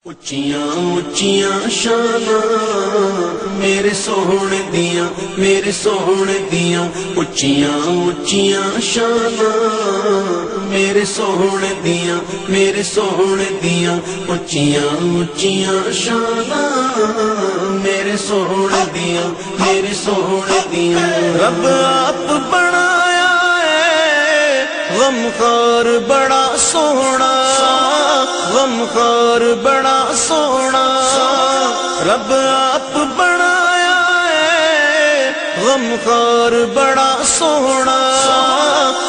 اچیاں اچیاں شاناں میرے سوہنے دیاں میرے سوہنے دیاں اچیاں اچیاں شاناں میرے سوہنے دیاں میرے سوہنے دیاں اچیاں اچیاں شاناں میرے سوہنے دیاں میرے سوہنے دیاں رب آپ بنایا ہے غمخوار بڑا سوہنا غمخوار بڑا سونا رب آپ بنایا ہے غمخوار بڑا سونا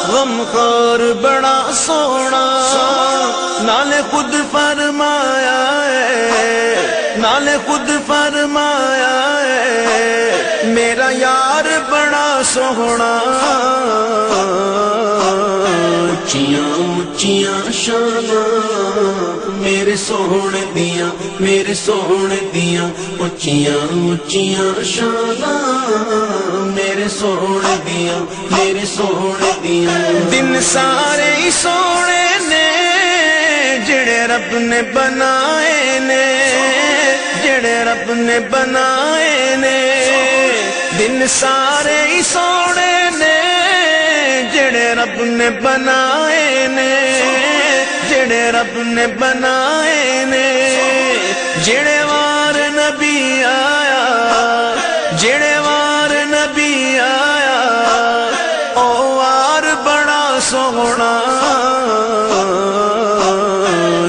غمخوار بڑا سونا نالے خود فرمایا ہے نالے خود فرمایا ہے میرا یار بڑا سونا اچیاں اچیاں شاناں میرے سوہنے دیاں میرے سوہنے دیاں اچیاں اچیاں شاناں میرے سوہنے دیاں میرے سوہنے دیاں دن سارے ہی سونے نے جڑے رب نے بنائے نے جڑے رب نے بنائے نے دن سارے ہی سونے نے جڑے رب نے بنائے نے جڑے رب نے بنائے نے جڑے وار نبی آیا جڑے وار نبی آیا او وار بڑا سونا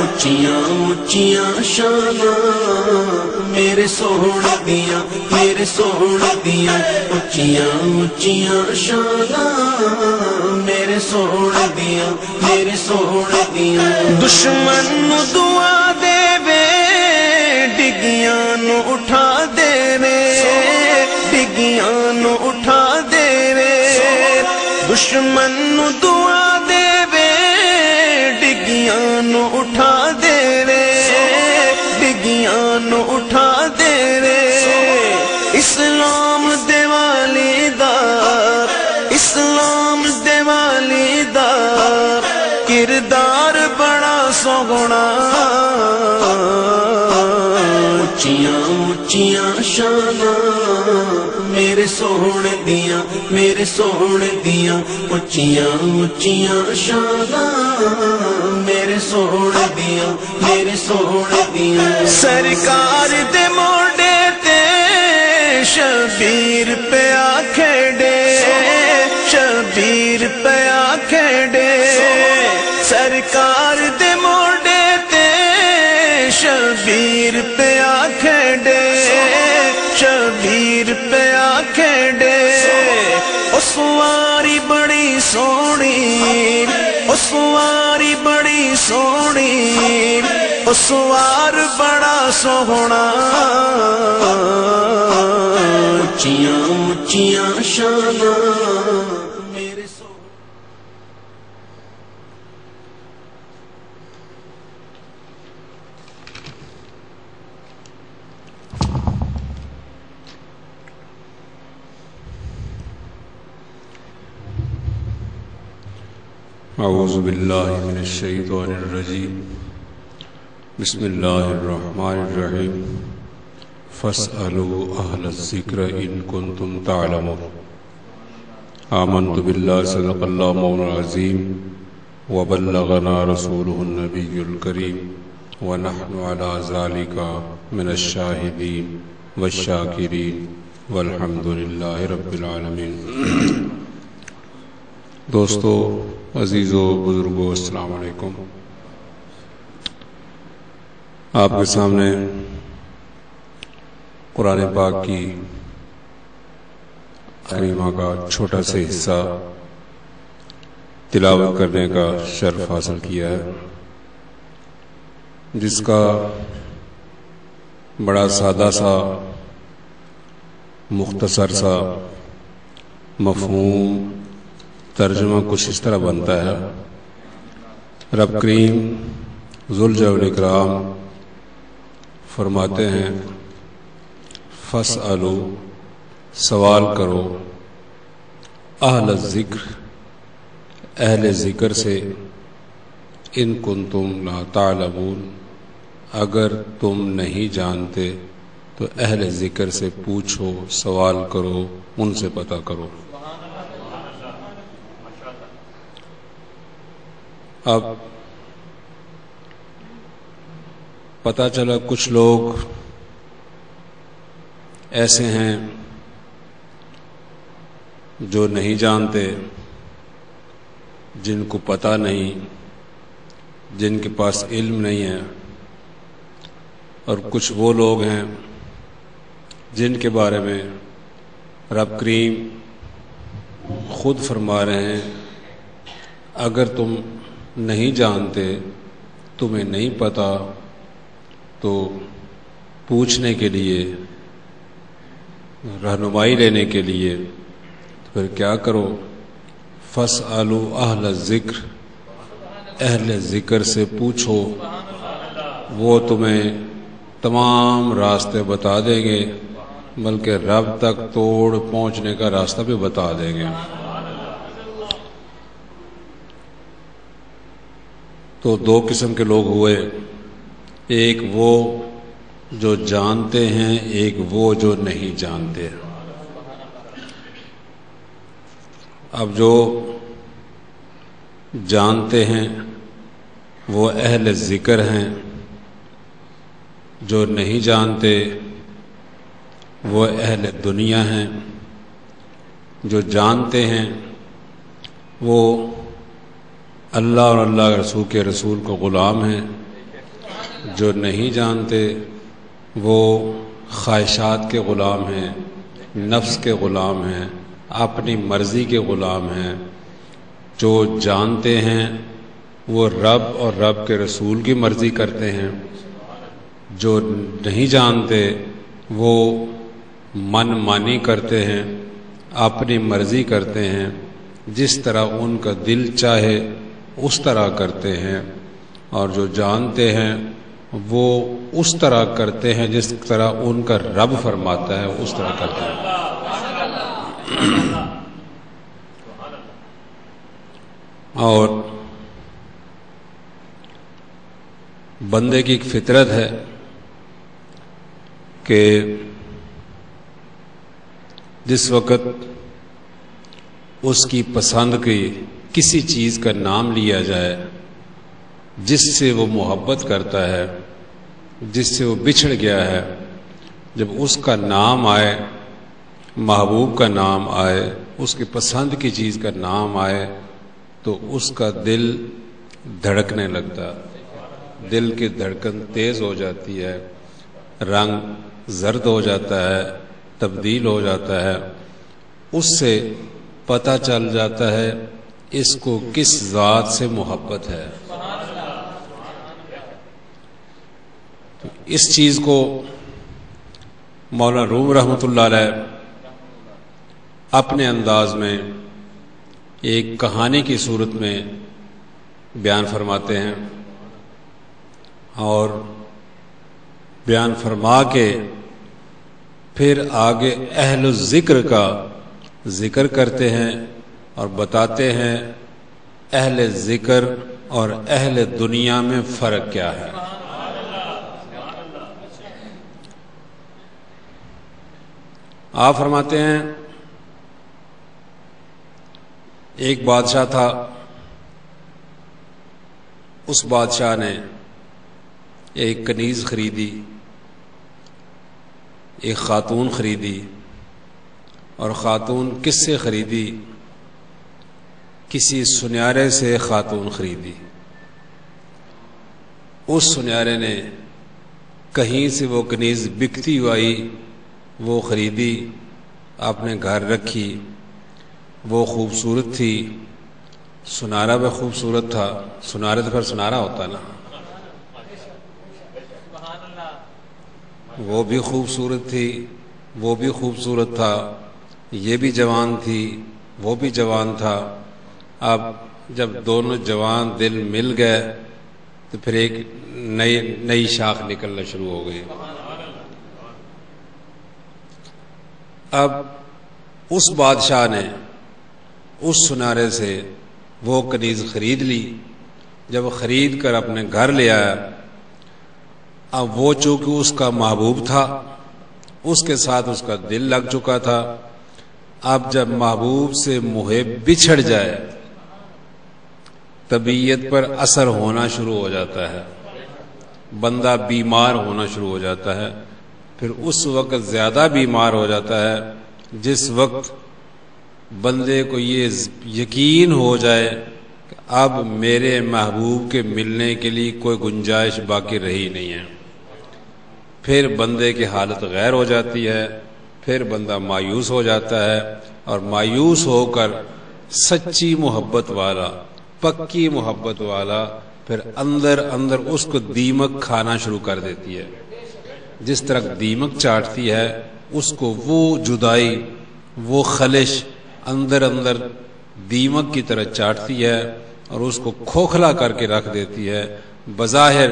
اچیاں اچیاں شاناں میرے سوہنے دیاں میرے سوہنے دیاں اچیاں اچیاں شاناں میرے سوہنے دیاں میرے سوہنے دیاں دشمن نو دعا دے وے ڈگیاں نو اٹھا دے وے ڈگیاں نو اٹھا دے وے دشمن نو دعا دے وے ڈگیاں نو اٹھا دے وے ڈگیاں نو اٹھا دے وے اسلام دیوالی دار اسلام دیوالی دار کردار بڑا سوہنا اچیاں اچیاں شاناں میرے سوہنے دیاں میرے سوہنے دیاں اچیاں اچیاں شاناں میرے سوہنے دیاں میرے سوہنے دیاں سرکار دے موڈے تے شبیر پیا کھیڑے شبیر پیا کھیڑے سرکار دے موڈے تے شبیر پیا کھیڑے شبیر پیا کھیڑے او سواری بڑی سونی او سواری بڑی سونی او سوار بڑا سوہنا اچیاں اچیاں شاناں میرے اعوذ باللہ من الشیطان الرجیم بسم اللہ الرحمن الرحیم فاسألوا اہل الذکر ان کنتم تعلمون آمنت باللہ صدق اللہ مولانا العظیم وبلغنا رسولہ النبی الکریم ونحن علی ذالک من الشاہدین والشاکرین والحمد للہ رب العالمین دوستو عزیزو بزرگو السلام علیکم آپ کے سامنے قرآن پاک کی کریمہ کا چھوٹا سا حصہ تلاوت کرنے کا شرف حاصل کیا ہے جس کا بڑا سادہ سا مختصر سا مفہوم ترجمہ کچھ اس طرح بنتا ہے رب کریم ذوالجلال والاکرام فرماتے ہیں فاسألوا سوال کرو اہل الذکر اہل ذکر سے ان کنتم لا تعلمون اگر تم نہیں جانتے تو اہل ذکر سے پوچھو، سوال کرو، ان سے پتہ کرو۔ اب پتہ چلا کچھ لوگ ایسے ہیں جو نہیں جانتے، جن کو پتہ نہیں، جن کے پاس علم نہیں ہے، اور کچھ وہ لوگ ہیں جن کے بارے میں رب کریم خود فرما رہے ہیں اگر تم نہیں جانتے، تمہیں نہیں پتہ، تو پوچھنے کے لیے، رہنمائی لینے کے لیے پھر کیا کرو؟ فَاسْأَلُوا أَهْلَ الذِّكْرِ، اہل ذکر سے پوچھو، وہ تمہیں تمام راستے بتا دیں گے، بلکہ رب تک توڑ پہنچنے کا راستہ بھی بتا دیں گے۔ تو دو قسم کے لوگ ہوئے، ایک وہ جو جانتے ہیں، ایک وہ جو نہیں جانتے۔ اب جو جانتے ہیں وہ اہل ذکر ہیں، جو نہیں جانتے وہ اہل دنیا ہیں۔ جو جانتے ہیں وہ اللہ اور اللہ کے رسول کے رسول کو غلام ہیں، جو نہیں جانتے وہ خواہشات کے غلام ہیں، نفس کے غلام ہیں، اپنی مرضی کے غلام ہیں۔ جو جانتے ہیں وہ رب اور رب کے رسول کی مرضی کرتے ہیں، جو نہیں جانتے وہ من مانی کرتے ہیں، اپنی مرضی کرتے ہیں، جس طرح ان کا دل چاہے اس طرح کرتے ہیں، اور جو جانتے ہیں وہ اس طرح کرتے ہیں جس طرح ان کا رب فرماتا ہے اس طرح کرتے ہیں۔ اور بندے کی ایک فطرت ہے کہ جس وقت اس کی پسند کی کسی چیز کا نام لیا جائے جس سے وہ محبت کرتا ہے، جس سے وہ بچھڑ گیا ہے، جب اس کا نام آئے، محبوب کا نام آئے، اس کی پسند کی چیز کا نام آئے، تو اس کا دل دھڑکنے لگتا، دل کی دھڑکن تیز ہو جاتی ہے، رنگ زرد ہو جاتا ہے، تبدیل ہو جاتا ہے۔ اس سے پتہ چل جاتا ہے اس کو کس ذات سے محبت ہے۔ تو اس چیز کو مولانا روم رحمۃ اللہ علیہ اپنے انداز میں ایک کہانی کی صورت میں بیان فرماتے ہیں، اور بیان فرما کے پھر آگے اہل الذکر کا ذکر کرتے ہیں اور بتاتے ہیں اہل ذکر اور اہل دنیا میں فرق کیا ہے۔ آپ فرماتے ہیں ایک بادشاہ تھا، اس بادشاہ نے ایک کنیز خریدی، ایک خاتون خریدی، اور خاتون کس سے خریدی؟ کسی سنیارے سے خاتون خریدی۔ اس سنیارے نے کہیں سے وہ کنیز بکتی ہوئی وہ خریدی، اپنے گھر رکھی، وہ خوبصورت تھی، سنارا بھی خوبصورت تھا، سنارے تو پھر سنارا ہوتا نا، وہ بھی خوبصورت تھی، وہ بھی خوبصورت تھا، یہ بھی جوان تھی، وہ بھی جوان تھا۔ اب جب دونوں جوان دل مل گئے تو پھر ایک نئی شاخ نکلنا شروع ہو گئی۔ اب اس بادشاہ نے اس سنارے سے وہ کنیز خرید لی۔ جب خرید کر اپنے گھر لے آیا اب وہ چونکہ اس کا محبوب تھا، اس کے ساتھ اس کا دل لگ چکا تھا، اب جب محبوب سے محب بچھڑ جائے طبیعت پر اثر ہونا شروع ہو جاتا ہے، بندہ بیمار ہونا شروع ہو جاتا ہے. پھر اس وقت زیادہ بیمار ہو جاتا ہے جس وقت بندے کو یہ یقین ہو جائے کہ اب میرے محبوب کے ملنے کے لیے کوئی گنجائش باقی رہی نہیں ہے. پھر بندے کی حالت غیر ہو جاتی ہے، پھر بندہ مایوس ہو جاتا ہے، اور مایوس ہو کر سچی محبت والا، پکی محبت والا پھر اندر اندر اس کو دیمک کھانا شروع کر دیتی ہے. جس طرح دیمک چاٹتی ہے اس کو وہ جدائی، وہ خلش اندر اندر دیمک کی طرح چاٹتی ہے اور اس کو کھوکھلا کر کے رکھ دیتی ہے. بظاہر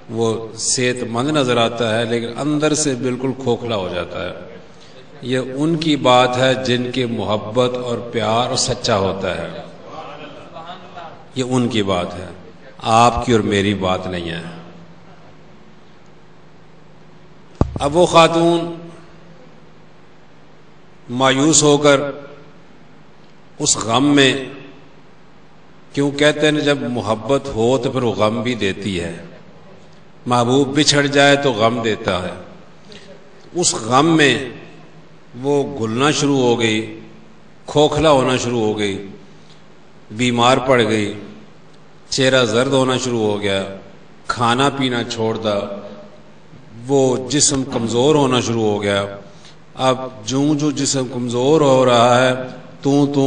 وہ صحت مند نظر آتا ہے لیکن اندر سے بالکل کھوکھلا ہو جاتا ہے. یہ ان کی بات ہے جن کے محبت اور پیار اور سچا ہوتا ہے، یہ ان کی بات ہے، آپ کی اور میری بات نہیں ہے. اب وہ خاتون مایوس ہو کر اس غم میں، کیوں کہتے ہیں جب محبت ہو تو پھر وہ غم بھی دیتی ہے، محبوب بچھڑ جائے تو غم دیتا ہے. اس غم میں وہ گلنا شروع ہو گئی، کھوکھلا ہونا شروع ہو گئی، بیمار پڑ گئی، چہرہ زرد ہونا شروع ہو گیا، کھانا پینا چھوڑ دا، وہ جسم کمزور ہونا شروع ہو گیا. اب جو جسم کمزور ہو رہا ہے تو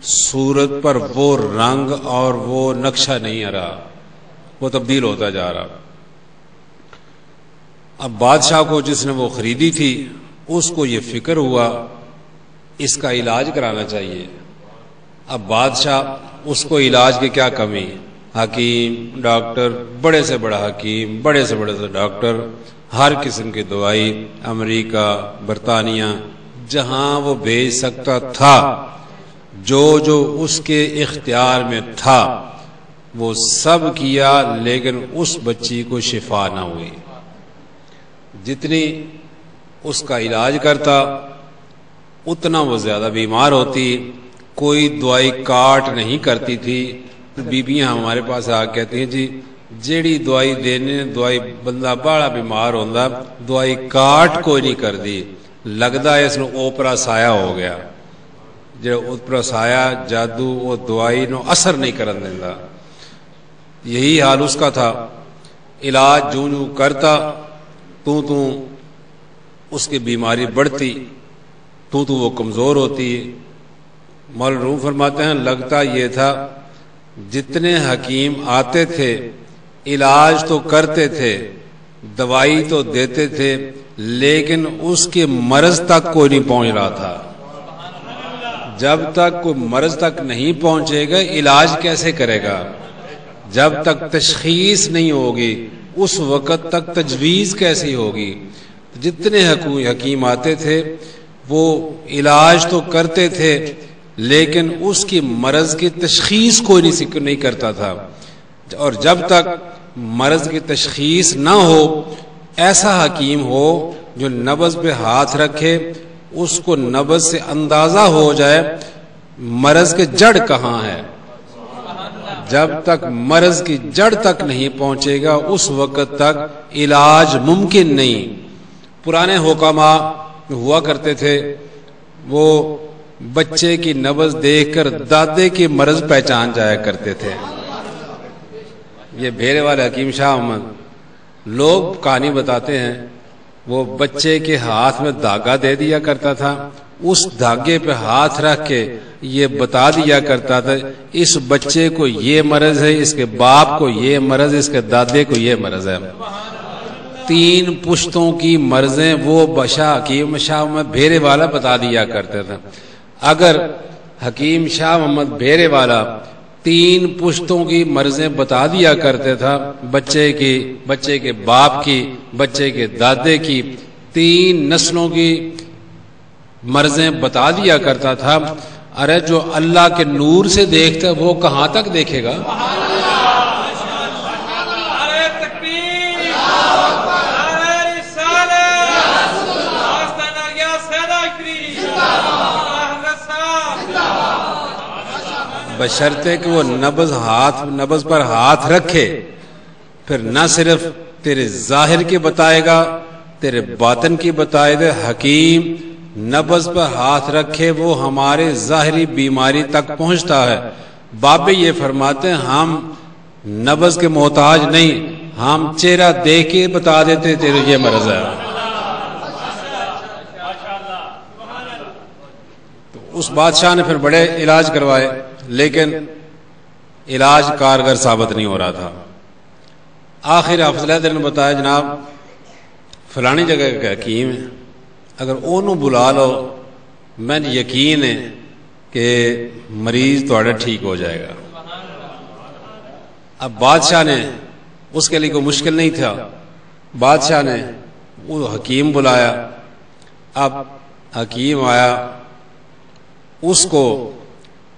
صورت پر وہ رنگ اور وہ نقشہ نہیں آ رہا، وہ تبدیل ہوتا جا رہا. اب بادشاہ کو جس نے وہ خریدی تھی اس کو یہ فکر ہوا اس کا علاج کرانا چاہیے. اب بادشاہ اس کو علاج کی کیا کمی، حکیم، ڈاکٹر، بڑے سے بڑا حکیم، بڑے سے بڑے سے ڈاکٹر، ہر قسم کی دوائی امریکہ، برطانیہ، جہاں وہ بھیج سکتا تھا، جو اس کے اختیار میں تھا وہ سب کیا، لیکن اس بچی کو شفا نہ ہوئی. جتنی اس کا علاج کرتا اتنا وہ زیادہ بیمار ہوتی. کوئی دوائی کاٹ نہیں کرتی تھی. بیبیاں ہمارے پاس آ کہتی ہیں جی جیڑی دوائی دینے دوائی بندہ بڑا بیمار ہوندا دوائی کاٹ کوئی نہیں کر دی، لگدا ہے اس نے اوپرا سایہ ہو گیا. جو اوپرا سایہ جادو وہ دوائی نو اثر نہیں کرن دیندا. یہی حال اس کا تھا. علاج جو کرتا تو اس کی بیماری بڑھتی، تو وہ کمزور ہوتی. مولانا روم فرماتے ہیں لگتا یہ تھا جتنے حکیم آتے تھے علاج تو کرتے تھے، دوائی تو دیتے تھے، لیکن اس کے مرض تک کوئی نہیں پہنچ رہا تھا. جب تک کوئی مرض تک نہیں پہنچے گا علاج کیسے کرے گا؟ جب تک تشخیص نہیں ہوگی اس وقت تک تجویز کیسی ہوگی؟ جتنے حکیم آتے تھے وہ علاج تو کرتے تھے لیکن اس کی مرض کی تشخیص کوئی نہیں کرتا تھا. اور جب تک مرض کی تشخیص نہ ہو، ایسا حکیم ہو جو نبض پہ ہاتھ رکھے، اس کو نبض سے اندازہ ہو جائے مرض کے جڑ کہاں ہے. جب تک مرض کی جڑ تک نہیں پہنچے گا اس وقت تک علاج ممکن نہیں. پرانے حکما ہوا کرتے تھے، وہ بچے کی نبض دیکھ کر دادے کی مرض پہچان جایا کرتے تھے. یہ بھیرے والے حکیم شاہ احمد لوگ کہانی بتاتے ہیں، وہ بچے کے ہاتھ میں دھاگا دے دیا کرتا تھا، اس دھاگے پہ ہاتھ رکھ کے یہ بتا دیا کرتا تھا اس بچے کو یہ مرض ہے، اس کے باپ کو یہ مرض، اس کے دادے کو یہ مرض ہے. 3 پشتوں کی مرضیں وہ حکیم شاہ محمد بھیرے والا بتا دیا کرتے تھے. اگر حکیم شاہ محمد بھیرے والا 3 پشتوں کی مرضیں بتا دیا کرتے تھا، بچے کی، بچے کے باپ کی، بچے کے دادے کی، 3 نسلوں کی مرضیں بتا دیا کرتا تھا. ارے جو اللہ کے نور سے دیکھتا وہ کہاں تک دیکھے گا؟ بشرطے کہ وہ نبض پر ہاتھ رکھے، پھر نہ صرف تیرے ظاہر کی بتائے گا، تیرے باطن کی بتائے گا۔ حکیم نبض پر ہاتھ رکھے وہ ہمارے ظاہری بیماری تک پہنچتا ہے۔ بابے یہ فرماتے ہیں ہم نبض کے محتاج نہیں، ہم چہرہ دیکھ کے بتا دیتے تیرے یہ مرض ہے۔ تو اس بادشاہ نے پھر بڑے علاج کروائے، لیکن علاج کارگر ثابت نہیں ہو رہا تھا۔ آخر حافظ علیہ نے بتایا جناب فلانی جگہ کا حکیم ہے، اگر انہوں بلا لو میں یقین ہے کہ مریض تھوڑا ٹھیک ہو جائے گا۔ اب بادشاہ نے، اس کے لیے کوئی مشکل نہیں تھا، بادشاہ نے وہ حکیم بلایا۔ اب حکیم آیا، اس کو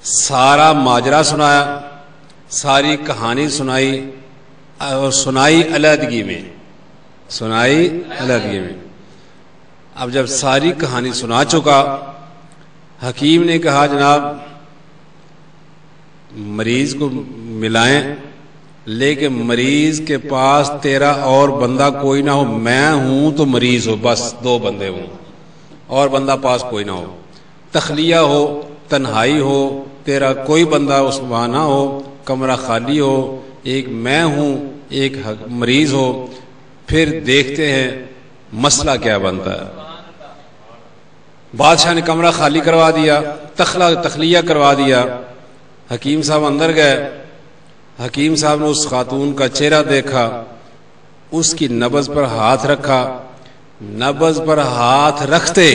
سارا ماجرا سنایا، ساری کہانی سنائی، اور سنائی علیحدگی میں۔ اب جب ساری کہانی سنا چکا، حکیم نے کہا جناب مریض کو ملائیں، لیکن مریض کے پاس تیرا اور بندہ کوئی نہ ہو، میں ہوں تو مریض ہو، بس 2 بندے ہوں، اور بندہ پاس کوئی نہ ہو، تخلیہ ہو، تنہائی ہو، تیرا کوئی بندہ اس وہاں نہ ہو، کمرہ خالی ہو، ایک میں ہوں ایک مریض ہو، پھر دیکھتے ہیں مسئلہ کیا بنتا ہے۔ بادشاہ نے کمرہ خالی کروا دیا، تخلیہ کروا دیا۔ حکیم صاحب اندر گئے، حکیم صاحب نے اس خاتون کا چہرہ دیکھا، اس کی نبض پر ہاتھ رکھا۔ نبض پر ہاتھ رکھتے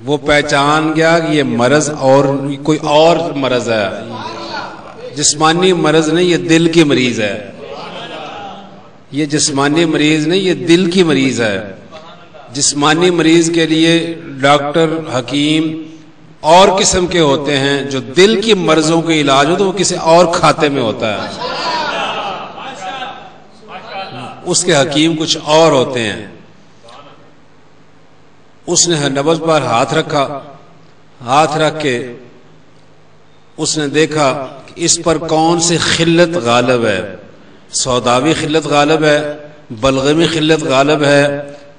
وہ پہچان گیا کہ یہ مرض اور کوئی اور مرض ہے، جسمانی مرض نہیں، یہ دل کی مریض ہے، یہ جسمانی مریض نہیں، یہ دل کی مریض ہے۔ جسمانی مریض کے لیے ڈاکٹر حکیم اور قسم کے ہوتے ہیں، جو دل کی مرضوں کے علاج ہو تو وہ کسی اور کھاتے میں ہوتا ہے، اس کے حکیم کچھ اور ہوتے ہیں۔ اس نے نبض پر ہاتھ رکھا، ہاتھ رکھ کے اس نے دیکھا کہ اس پر کون سی خلت غالب ہے، سوداوی خلت غالب ہے، بلغمی خلت غالب ہے،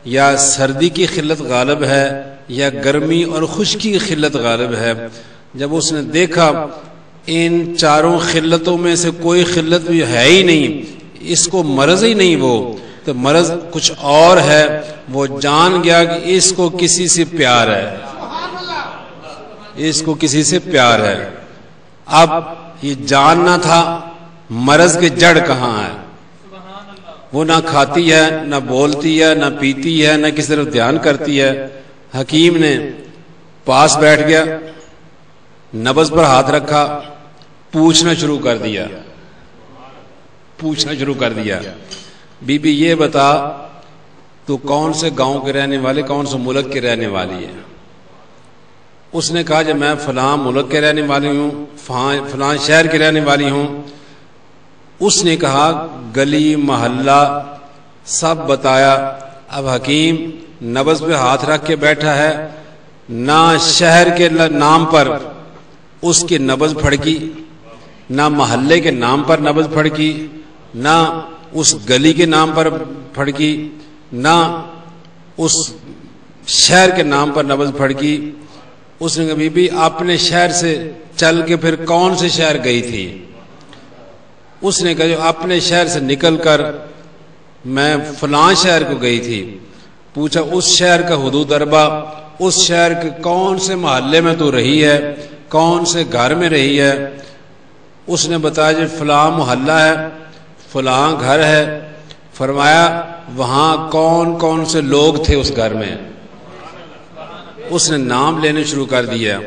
یا سردی کی خلت غالب ہے، یا گرمی اور خشکی کی خلت غالب ہے۔ جب اس نے دیکھا ان 4 خلتوں میں سے کوئی خلت بھی ہے ہی نہیں، اس کو مرض ہی نہیں، وہ تو مرض کچھ اور ہے، وہ جان گیا کہ اس کو کسی سے پیار ہے، اس کو کسی سے پیار ہے۔ اب یہ جاننا تھا مرض کی جڑ کہاں ہے۔ وہ نہ کھاتی ہے، نہ بولتی ہے، نہ پیتی ہے، نہ کسی طرف دھیان کرتی ہے۔ حکیم نے پاس بیٹھ گیا، نبض پر ہاتھ رکھا، پوچھنا شروع کر دیا، بی بی یہ بتا تو کون سے گاؤں کے رہنے والے، کون سے ملک کے رہنے والی ہے؟ اس نے کہا کہ میں فلاں ملک کے رہنے والی ہوں، فلاں شہر کے رہنے والی ہوں۔ اس نے کہا گلی محلہ سب بتایا۔ اب حکیم نبض پہ ہاتھ رکھ کے بیٹھا ہے، نہ شہر کے نام پر اس کی نبض پھڑکی، نہ محلے کے نام پر نبض پھڑکی، نہ اس گلی کے نام پر پھڑکی، نہ اس شہر کے نام پر نبض پھڑکی۔ اس نے کہا بی بی اپنے شہر سے چل کے پھر کون سے شہر گئی تھی؟ اس نے کہا جو اپنے شہر سے نکل کر میں فلاں شہر کو گئی تھی۔ پوچھا اس شہر کا حدود اربا، اس شہر کے کون سے محلے میں تو رہی ہے، کون سے گھر میں رہی ہے؟ اس نے بتایا جی فلاں محلہ ہے، فلاں گھر ہے۔ فرمایا وہاں کون کون سے لوگ تھے اس گھر میں؟ اس نے نام لینے شروع کر دیا،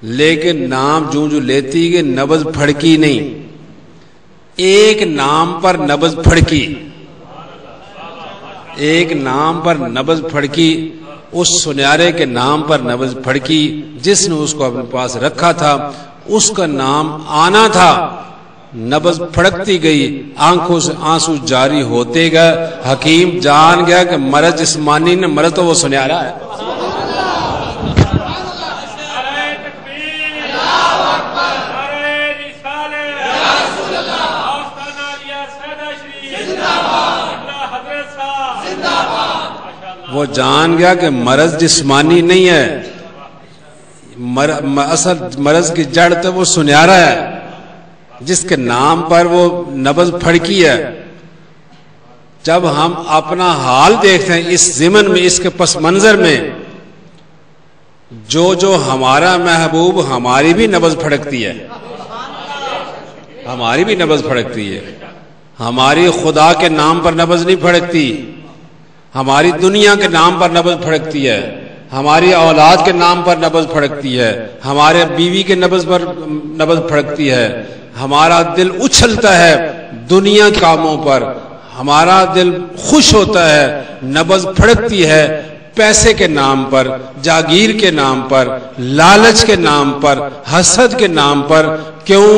لیکن نام جو لیتی کہ نبض پھڑکی نہیں، ایک نام پر نبض پھڑکی، ایک نام پر نبض پھڑکی، اس سنیارے کے نام پر نبض پھڑکی جس نے اس کو اپنے پاس رکھا تھا، اس کا نام آنا تھا۔ نبض پھڑکتی گئی، آنکھوں سے آنسو جاری ہوتے گئے۔ حکیم جان گیا کہ مرض جسمانی نے، مرض تو وہ سنیارا ہے۔ وہ جان گیا کہ مرض جسمانی نہیں ہے، اصل مرض کی جڑ تو وہ سنیارا ہے جس کے نام پر وہ نبض پھڑکی ہے۔ جب ہم اپنا حال دیکھتے ہیں اس ضمن میں، اس کے پس منظر میں، جو ہمارا محبوب، ہماری بھی نبض پھڑکتی ہے، ہماری بھی نبض پھڑکتی ہے۔ ہماری خدا کے نام پر نبض نہیں پھڑکتی، ہماری دنیا کے نام پر نبض پھڑکتی ہے، ہماری اولاد کے نام پر نبض پھڑکتی ہے، ہمارے بیوی کے نبض پر نبض پھڑکتی ہے، ہمارا دل اچھلتا ہے دنیا کے کاموں پر، ہمارا دل خوش ہوتا ہے، نبض پھڑکتی ہے پیسے کے نام پر، جاگیر کے نام پر، لالچ کے نام پر، حسد کے نام پر۔ کیوں؟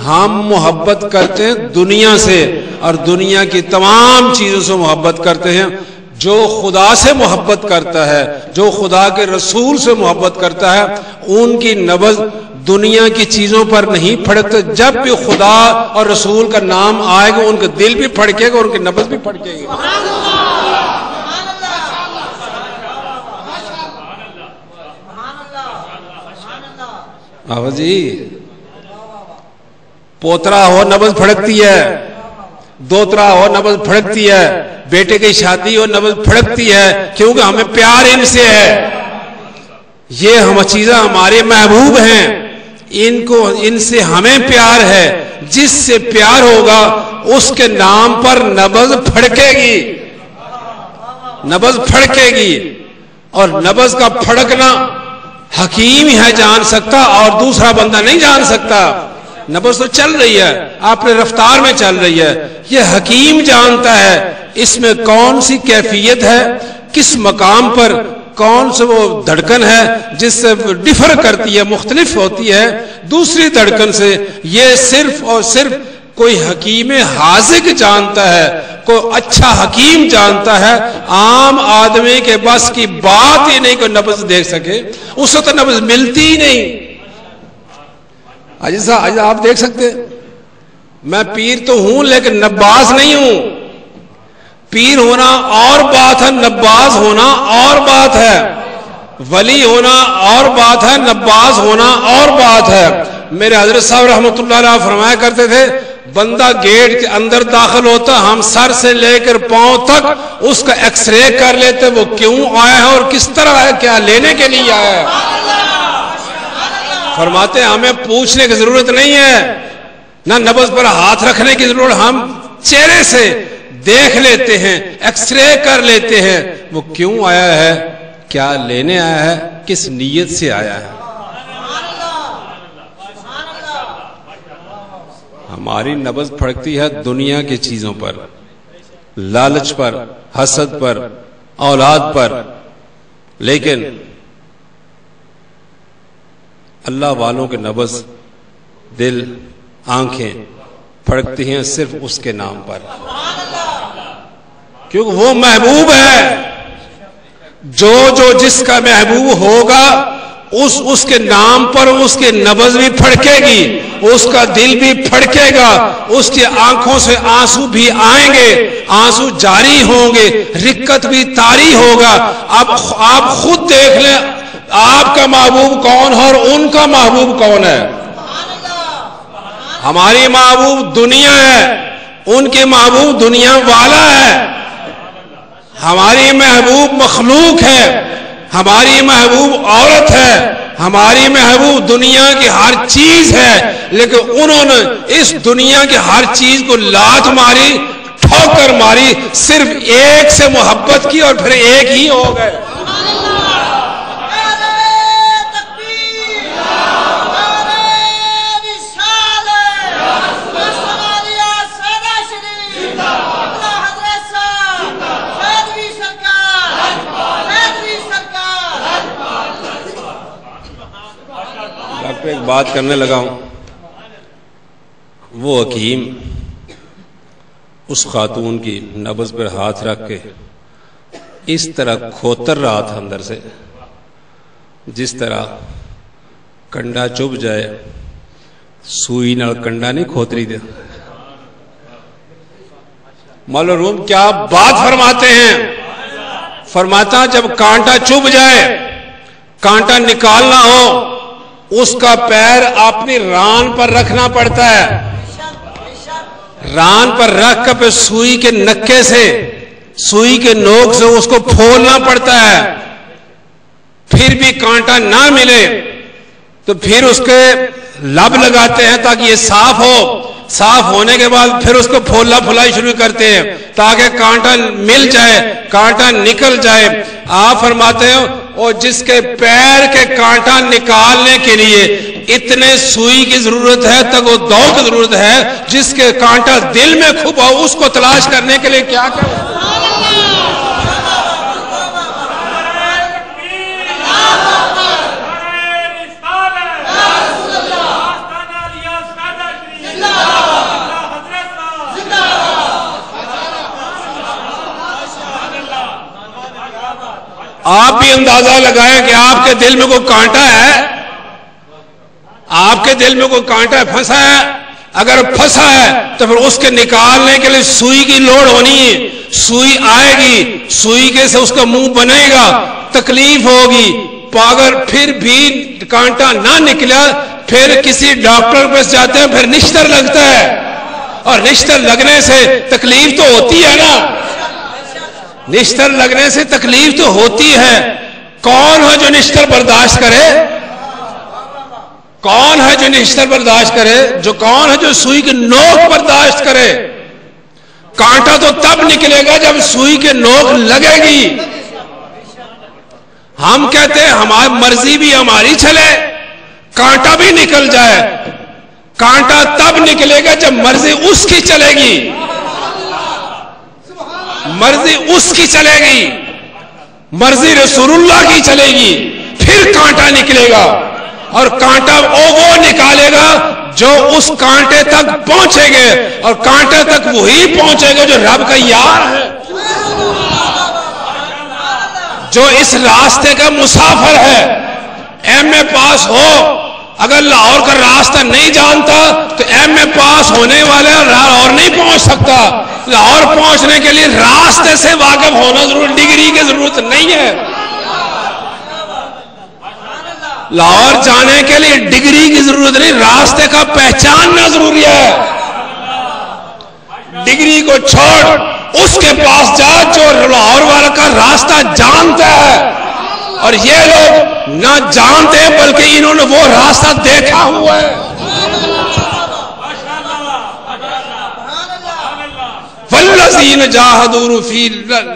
ہم محبت کرتے ہیں دنیا سے، اور دنیا کی تمام چیزوں سے محبت کرتے ہیں۔ جو خدا سے محبت کرتا ہے، جو خدا کے رسول سے محبت کرتا ہے، ان کی نبض دنیا کی چیزوں پر نہیں پھڑکتے۔ جب بھی خدا اور رسول کا نام آئے گا ان کا دل بھی پھڑکے گا اور ان کی نبض بھی پھڑکے گی۔ جی پوترا ہو نبض پھڑکتی ہے، دوترا ہو نبض پھڑکتی ہے، بیٹے کی شادی ہو نبض پھڑکتی ہے، کیونکہ ہمیں پیار ان سے ہے۔ یہ ہم چیزیں ہمارے محبوب ہیں، ان سے ہمیں پیار ہے۔ جس سے پیار ہوگا اس کے نام پر نبض پھڑکے گی، نبض پھڑکے گی۔ اور نبض کا پھڑکنا حکیم ہی ہے جان سکتا، اور دوسرا بندہ نہیں جان سکتا۔ نبض تو چل رہی ہے، اپنے رفتار میں چل رہی ہے، یہ حکیم جانتا ہے اس میں کون سی کیفیت ہے، کس مقام پر کون سے وہ دھڑکن ہے جس سے ڈفر کرتی ہے، مختلف ہوتی ہے دوسری دھڑکن سے۔ یہ صرف اور صرف کوئی حکیم حاذق جانتا ہے، کوئی اچھا حکیم جانتا ہے۔ عام آدمی کے بس کی بات ہی نہیں کوئی نبض دیکھ سکے، اسے تو نبض ملتی ہی نہیں۔ آپ دیکھ سکتے میں پیر تو ہوں لیکن نباز نہیں ہوں۔ پیر ہونا اور بات ہے، نباز ہونا اور بات ہے، ولی ہونا اور بات ہے، نباز ہونا اور بات ہے۔ میرے حضرت صاحب رحمۃ اللہ علیہ فرمایا کرتے تھے، بندہ گیٹ کے اندر داخل ہوتا ہم سر سے لے کر پاؤں تک اس کا ایکس رے کر لیتے، وہ کیوں آیا ہے اور کس طرح ہے، کیا لینے کے لیے آیا ہے۔ فرماتے ہیں ہمیں پوچھنے کی ضرورت نہیں ہے، نہ نبض پر ہاتھ رکھنے کی ضرورت، ہم چہرے سے دیکھ لیتے ہیں، ایکس رے کر لیتے ہیں وہ کیوں آیا ہے، کیا لینے آیا ہے، کس نیت سے آیا ہے۔ ہماری نبض پھڑکتی ہے دنیا کی چیزوں پر، لالچ پر، حسد پر، اولاد پر، لیکن اللہ والوں کے نبض، دل، آنکھیں پھڑکتی ہیں صرف اس کے نام پر، کیونکہ وہ محبوب ہے۔ جو جس کا محبوب ہوگا اس کے نام پر اس کے نبض بھی پھڑکے گی، اس کا دل بھی پھڑکے گا، اس کی آنکھوں سے آنسو بھی آئیں گے، آنسو جاری ہوں گے، رکت بھی طاری ہوگا۔ اب آپ خود دیکھ لیں آپ کا محبوب کون ہے اور ان کا محبوب کون ہے۔ ہماری محبوب دنیا ہے، ان کے محبوب دنیا والا ہے۔ ہماری محبوب مخلوق ہے، ہماری محبوب عورت ہے، ہماری محبوب دنیا کی ہر چیز ہے، لیکن انہوں نے اس دنیا کی ہر چیز کو لات ماری، ٹھوکر ماری، صرف ایک سے محبت کی اور پھر ایک ہی ہو گئے۔ ایک بات کرنے لگا ہوں، وہ حکیم اس خاتون کی نبض پر ہاتھ رکھ کے اس طرح کھوتر رہا تھا اندر سے، جس طرح کنڈا چبھ جائے، سوئی نال کنڈا نہیں کھوتری دے۔ مولا روم کیا بات فرماتے ہیں، فرماتا جب کانٹا چبھ جائے, کانٹا نکالنا ہو, اس کا پیر اپنی ران پر رکھنا پڑتا ہے, ران پر رکھ کر پھر سوئی کے نکے سے, سوئی کے نوک سے اس کو پھولنا پڑتا ہے. پھر بھی کانٹا نہ ملے تو پھر اس کے لب لگاتے ہیں تاکہ یہ صاف ہو. صاف ہونے کے بعد پھر اس کو پھولنا پھلائی شروع کرتے ہیں تاکہ کانٹا مل جائے, کانٹا نکل جائے. آپ فرماتے ہیں اور جس کے پیر کے کانٹا نکالنے کے لیے اتنے سوئی کی ضرورت ہے, تک وہ دو کی ضرورت ہے, جس کے کانٹا دل میں کھپا ہو اس کو تلاش کرنے کے لیے کیا کریں. آپ بھی اندازہ لگائیں کہ آپ کے دل میں کوئی کانٹا ہے, آپ کے دل میں کوئی کانٹا پھنسا ہے. اگر پھنسا ہے تو پھر اس کے نکالنے کے لیے سوئی کی لوڑ ہونی ہے. سوئی آئے گی, سوئی کے سے اس کا منہ بنے گا, تکلیف ہوگی. اگر پھر بھی کانٹا نہ نکلا پھر کسی ڈاکٹر کے پاس جاتے ہیں, پھر نشتر لگتا ہے, اور نشتر لگنے سے تکلیف تو ہوتی ہے نا, نشتر لگنے سے تکلیف تو ہوتی ہے. کون ہے جو نشتر برداشت کرے؟ کون ہے جو نشتر برداشت کرے؟ جو کون ہے جو سوئی کی نوک برداشت کرے؟ کانٹا تو تب نکلے گا جب سوئی کے نوک لگے گی. ہم کہتے ہیں ہماری مرضی بھی ہماری چلے, کانٹا بھی نکل جائے. کانٹا تب نکلے گا جب مرضی اس کی چلے گی, مرضی اس کی چلے گی, مرضی رسول اللہ کی چلے گی, پھر کانٹا نکلے گا. اور کانٹا وہ نکالے گا جو اس کانٹے تک پہنچے گے, اور کانٹے تک وہی پہنچے گا جو رب کا یار ہے, جو اس راستے کا مسافر ہے. ایم اے پاس ہو, اگر لاہور کا راستہ نہیں جانتا تو ایم اے پاس ہونے والے لاہور نہیں پہنچ سکتا. لاہور پہنچنے کے لیے راستے سے واقف ہونا ضروری, ڈگری کی ضرورت نہیں ہے. لاہور جانے کے لیے ڈگری کی ضرورت نہیں, راستے کا پہچاننا ضروری ہے. ڈگری کو چھوڑ, اس کے پاس جا جو لاہور والا کا راستہ جانتا ہے. اور یہ لوگ نہ جانتے ہیں بلکہ انہوں نے وہ راستہ دیکھا ہوا ہے. وَالَّذِينَ جَاهَدُوا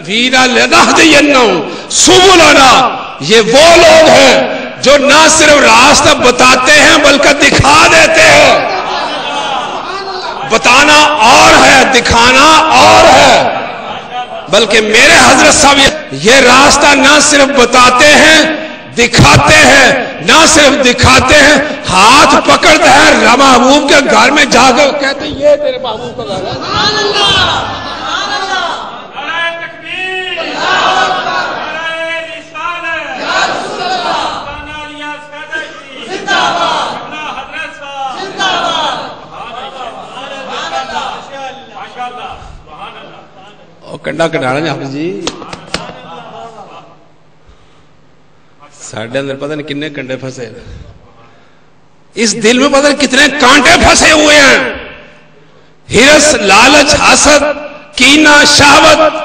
فِينَا لَنَهْدِيَنَّهُمْ سُبُلَنَا, یہ وہ لوگ ہیں جو نہ صرف راستہ بتاتے ہیں بلکہ دکھا دیتے ہیں. بتانا اور ہے, دکھانا اور ہے. بلکہ میرے حضرت صاحب یہ راستہ نہ صرف بتاتے ہیں, دکھاتے ہیں. نہ صرف دکھاتے ہیں, ہاتھ پکڑتے ہیں, محبوب کے گھر میں جا کر کہتے ہیں یہ تیرے محبوب کا گھر ہے. کنڈا کٹانا جی حافظ جی, ساڑھے اندر پتہ نہیں کتنے کنڈے پھنسے, اس دل میں پتہ نہیں کتنے کانٹے پھنسے ہوئے ہیں. ہرس, لالچ, حسد, کینہ, شہوت,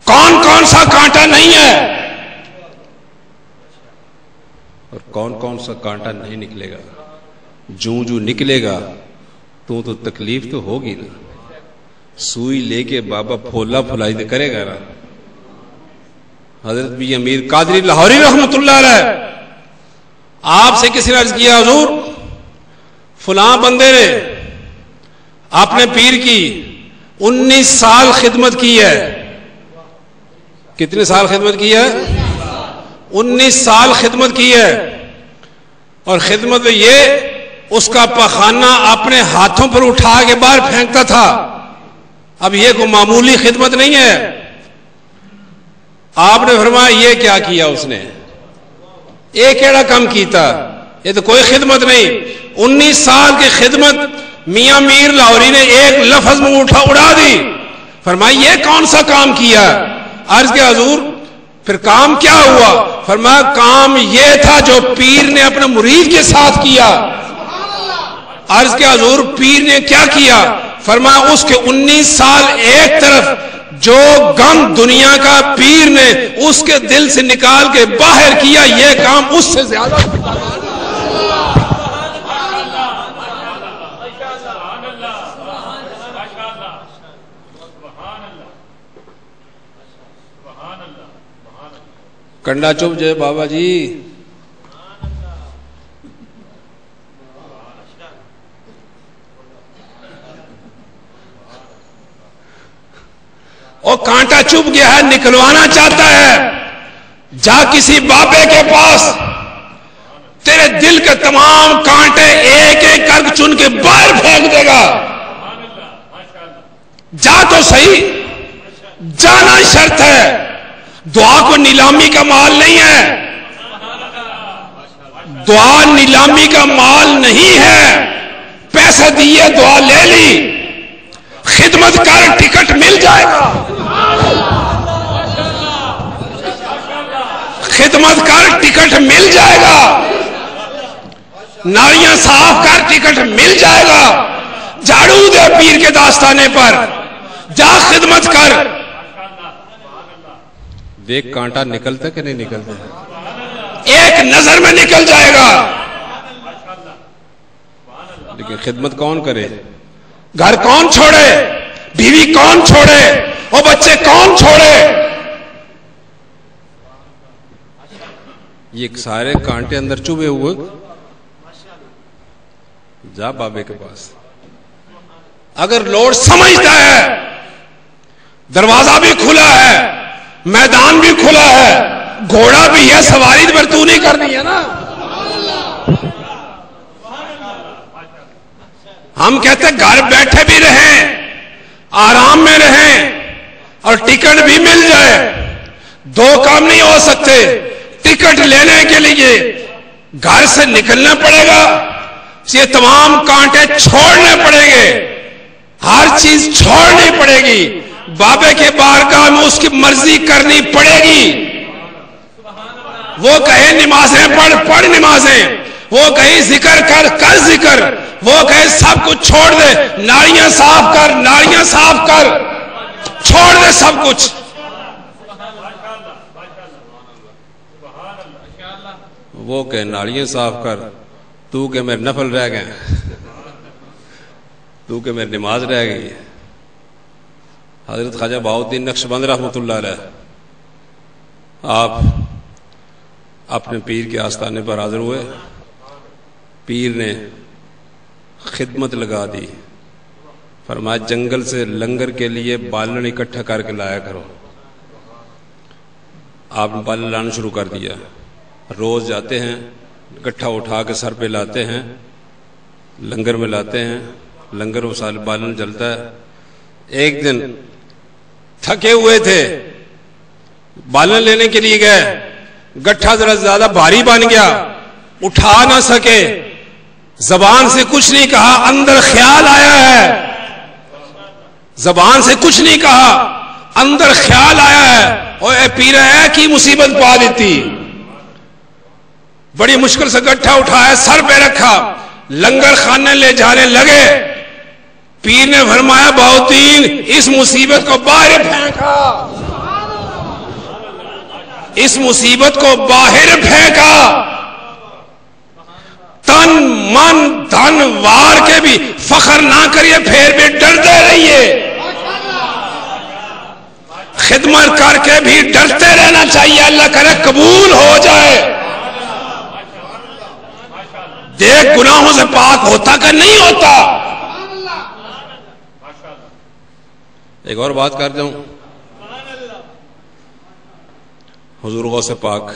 کون کون سا کانٹا نہیں ہے, اور کون کون سا کانٹا نہیں نکلے گا. جو نکلے گا تو تکلیف تو ہوگی نا. سوئی لے کے بابا پھولا پھلائی تو کرے گا نا. حضرت بھی امیر قادری لاہوری رحمت اللہ علیہ, آپ سے کسی نے عرض کیا حضور فلاں بندے نے اپنے پیر کی 19 سال خدمت کی ہے. کتنے سال خدمت کی ہے؟ 19 سال خدمت کی ہے. اور خدمت میں یہ اس کا پخانہ اپنے ہاتھوں پر اٹھا کے باہر پھینکتا تھا. اب یہ کوئی معمولی خدمت نہیں ہے. آپ نے فرمایا یہ کیا کیا اس نے, ایک ایڑا کم کیتا, یہ تو کوئی خدمت نہیں. 19 سال کی خدمت میاں میر لاہوری نے ایک لفظ میں اڑا دی. فرمایا یہ کون سا کام کیا؟ عرض کہ حضور پھر کام کیا ہوا؟ فرمایا کام یہ تھا جو پیر نے اپنے مرید کے ساتھ کیا. عرض کیا حضور پیر نے کیا کیا؟ فرمایا اس کے 19 سال ایک طرف جو غم دنیا کا پیر نے اس کے دل سے نکال کے باہر کیا، یہ کام اس سے زیادہ. کنڈا چپ جائے بابا جی. اور کانٹا چپ گیا ہے، نکلوانا چاہتا ہے، جا کسی بابے کے پاس، تیرے دل کے تمام کانٹے ایک ایک کر چن کے باہر پھینک دے گا. جا تو صحیح، جانا شرط ہے. دعا کو نیلامی کا مال نہیں ہے، دعا نیلامی کا مال نہیں ہے. پیسے دیے دعا لے لی، خدمت کر ٹکٹ مل جائے گا، خدمت کر ٹکٹ مل جائے گا، نالیاں صاف کر ٹکٹ مل جائے گا. جھاڑو دے پیر کے داستانے پر، جا خدمت کر. دیکھ کانٹا نکلتا کہ نہیں نکلتا؟ ایک نظر میں نکل جائے گا. لیکن خدمت کون کرے؟ گھر کون چھوڑے؟ بیوی کون چھوڑے؟ اور بچے کون چھوڑے؟ یہ سارے کانٹے اندر چبھے ہوئے. جا بابے کے پاس. اگر لوڈ سمجھتا ہے دروازہ بھی کھلا ہے، میدان بھی کھلا ہے، گھوڑا بھی ہے، سواری پر تو نہیں کرنی ہے نا. ہم کہتے گھر بیٹھے بھی رہیں، آرام میں رہیں اور ٹکٹ بھی مل جائے. دو کام نہیں ہو سکتے. ٹکٹ لینے کے لیے گھر سے نکلنا پڑے گا، یہ تمام کانٹے چھوڑنے پڑیں گے، ہر چیز چھوڑنی پڑے گی. بابے کے بارگاہ میں اس کی مرضی کرنی پڑے گی. وہ کہے نمازیں پڑھ نمازیں، وہ کہے ذکر کر ذکر، وہ کہے سب کچھ چھوڑ دے، نالیاں صاف کر نالیاں صاف کر، چھوڑ دے سب کچھ. وہ کہے نالیاں صاف کر، تو کہ میرے نفل رہ گئے، تو کہ میری نماز رہ گئی. حضرت خواجہ بہاؤالدین نقشبند رحمۃ اللہ علیہ آپ اپنے پیر کے آستانے پر حاضر ہوئے. پیر نے خدمت لگا دی. فرمایا جنگل سے لنگر کے لیے بالن اکٹھا کر کے لایا کرو. آپ نے بالن لانا شروع کر دیا. روز جاتے ہیں، اکٹھا اٹھا کے سر پہ لاتے ہیں، لنگر میں لاتے ہیں، لنگر و سال بالن جلتا ہے. ایک دن تھکے ہوئے تھے، بالن لینے کے لیے گئے، گٹھا ذرا زیادہ بھاری بن گیا، اٹھا نہ سکے، زبان سے کچھ نہیں کہا، اندر خیال آیا ہے. زبان سے کچھ نہیں کہا، اندر خیال آیا ہے، اور اے پیر ہے کی مصیبت پا دیتی. بڑی مشکل سے گٹھا اٹھایا، سر پہ رکھا، لنگر خانے لے جانے لگے. پیر نے فرمایا بہاؤالدین اس مصیبت کو باہر پھینکا، اس مصیبت کو باہر پھینکا. تن من دھن وار کے بھی فخر نہ کریے، پھر بھی ڈرتے رہیے. خدمت کر کے بھی ڈرتے رہنا چاہیے. اللہ کرے قبول ہو جائے. دیکھ گناہوں سے پاک ہوتا کہ نہیں ہوتا. ایک اور بات کر دوں، حضور غوث پاک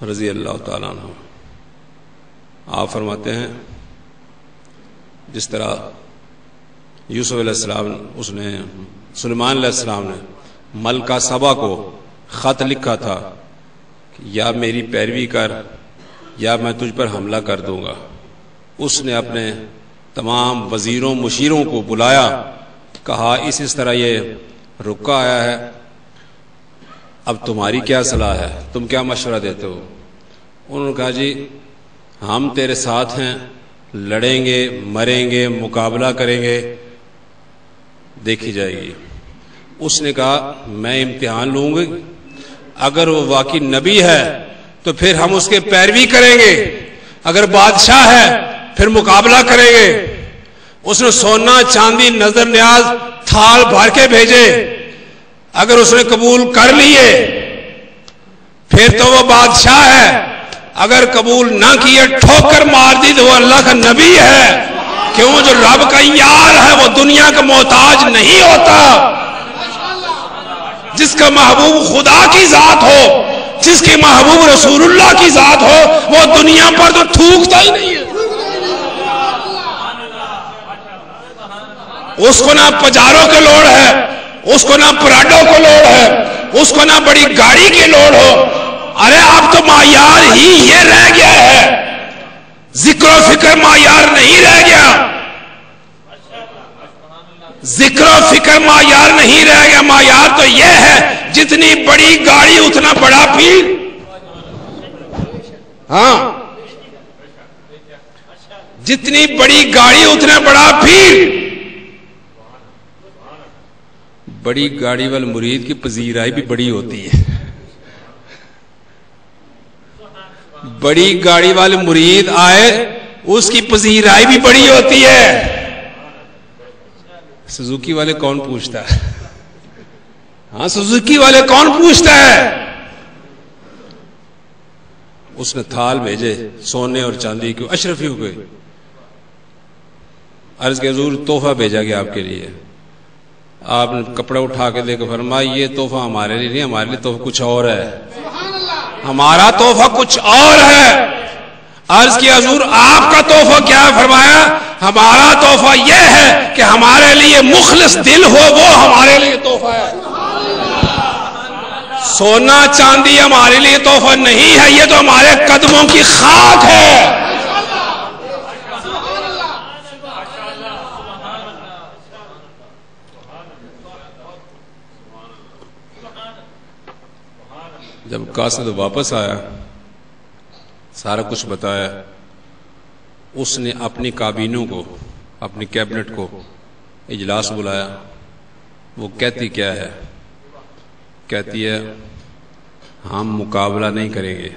رضی اللہ تعالیٰ عنہ آپ فرماتے ہیں جس طرح یوسف علیہ السلام سلیمان علیہ السلام نے ملکہ سبا کو خط لکھا تھا کہ یا میری پیروی کر یا میں تجھ پر حملہ کر دوں گا. اس نے اپنے تمام وزیروں مشیروں کو بلایا، کہا اس طرح یہ رکا آیا ہے، اب تمہاری کیا صلاح ہے، تم کیا مشورہ دیتے ہو؟ انہوں نے کہا جی ہم تیرے ساتھ ہیں، لڑیں گے، مریں گے، مقابلہ کریں گے، دیکھی جائے گی۔ اس نے کہا میں امتحان لوں گی، اگر وہ واقعی نبی ہے تو پھر ہم اس کے پیروی کریں گے، اگر بادشاہ ہے پھر مقابلہ کریں گے۔ اس نے سونا چاندی نظر نیاز تھال بھر کے بھیجے، اگر اس نے قبول کر لیے پھر تو وہ بادشاہ ہے، اگر قبول نہ کیے ٹھوکر مار دی تو وہ اللہ کا نبی ہے۔ کیوں؟ جو رب کا یار ہے وہ دنیا کا محتاج نہیں ہوتا۔ جس کا محبوب خدا کی ذات ہو، جس کے محبوب رسول اللہ کی ذات ہو، وہ دنیا پر تو تھوکتا ہی نہیں ہے۔ اس کو نہ پجاروں کی لوڑ ہے، اس کو نہ پراڈو کو لوڑ ہے، اس کو نہ بڑی گاڑی کی لوڑ ہو۔ ارے اب تو معیار ہی یہ رہ گیا ہے، ذکر و فکر معیار نہیں رہ گیا، ذکر و فکر معیار نہیں رہ گیا، معیار تو یہ ہے جتنی بڑی گاڑی اتنا بڑا پیر۔ ہاں، جتنی بڑی گاڑی اتنا بڑا پیر۔ بڑی گاڑی والے مرید کی پذیرائی بھی بڑی ہوتی ہے، بڑی گاڑی والے مرید آئے اس کی پذیرائی بھی بڑی ہوتی ہے۔ سوزوکی والے کون پوچھتا ہے؟ ہاں، سوزوکی والے کون پوچھتا ہے؟ اس نے تھال بھیجے سونے اور چاندی کے، اشرفیوں کے، عرض کے حضور تحفہ بھیجا گیا آپ کے لیے۔ آپ نے کپڑا اٹھا کے دے کے فرمایا یہ تحفہ ہمارے لیے نہیں، ہمارے لیے تحفہ کچھ اور ہے، ہمارا تحفہ کچھ اور ہے۔ عرض کیا حضور آپ کا تحفہ کیا ہے؟ فرمایا ہمارا تحفہ یہ ہے کہ ہمارے لیے مخلص دل ہو، وہ ہمارے لیے تحفہ ہے۔ سونا چاندی ہمارے لیے تحفہ نہیں ہے، یہ تو ہمارے قدموں کی خاک ہے۔ جب قاصد واپس آیا، سارا کچھ بتایا، اس نے اپنی کابینوں کو، اپنی کیبنٹ کو اجلاس بلایا۔ وہ کہتی کیا ہے؟ کہتی ہے ہم مقابلہ نہیں کریں گے۔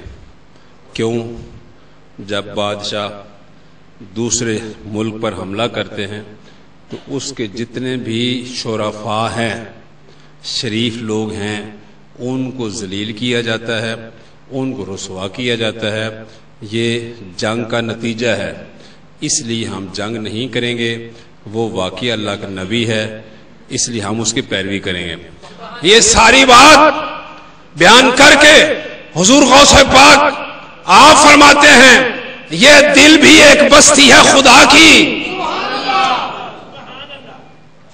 کیوں؟ جب بادشاہ دوسرے ملک پر حملہ کرتے ہیں تو اس کے جتنے بھی شرفاء ہیں، شریف لوگ ہیں، ان کو ذلیل کیا جاتا ہے، ان کو رسوا کیا جاتا ہے۔ یہ جنگ کا نتیجہ ہے، اس لیے ہم جنگ نہیں کریں گے۔ وہ واقعی اللہ کا نبی ہے، اس لیے ہم اس کی پیروی کریں گے۔ یہ ساری بات بیان کر کے حضور غوث پاک آپ فرماتے ہیں یہ دل بھی ایک بستی ہے خدا کی،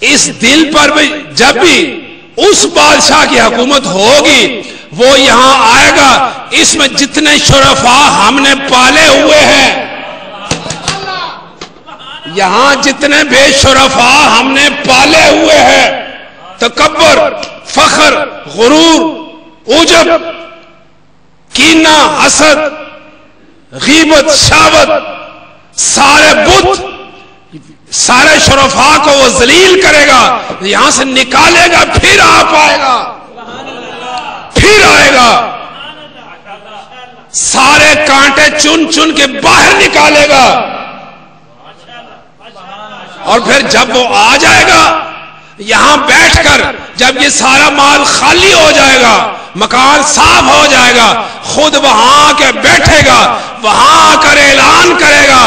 اس دل پر بھی جب بھی اس بادشاہ کی حکومت ہوگی وہ یہاں آئے گا، اس میں جتنے شرفاء ہم نے پالے ہوئے ہیں، یہاں جتنے بے شرفاء ہم نے پالے ہوئے ہیں، تکبر، فخر، غرور، عجب، کینہ، حسد، غیبت، شہوت، سارے بت، سارے شرفاء کو وہ ذلیل کرے گا، یہاں سے نکالے گا، پھر آپ آئے گا، پھر آئے گا، سارے کانٹے چن چن کے باہر نکالے گا، اور پھر جب وہ آ جائے گا یہاں بیٹھ کر، جب یہ سارا مال خالی ہو جائے گا، مکان صاف ہو جائے گا، خود وہاں کے بیٹھے گا، وہاں کر اعلان کرے گا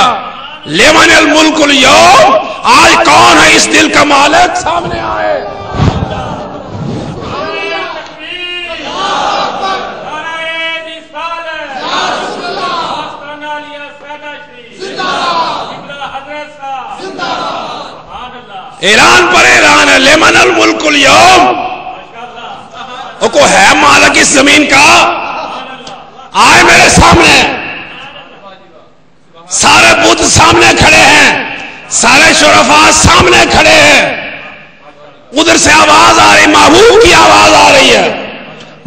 لمن الملک اليوم، آج کون ہے اس دل کا مالک؟ سامنے آئے۔ اعلان پر اعلان ہے، لمن الملک اليوم، وہ کو ہے مالک اس زمین کا؟ آئے میرے سامنے، سارے بت سامنے کھڑے ہیں، سارے شرفاء سامنے کھڑے ہیں، ادھر سے آواز آ رہی، محبوب کی آواز آ رہی ہے،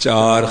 4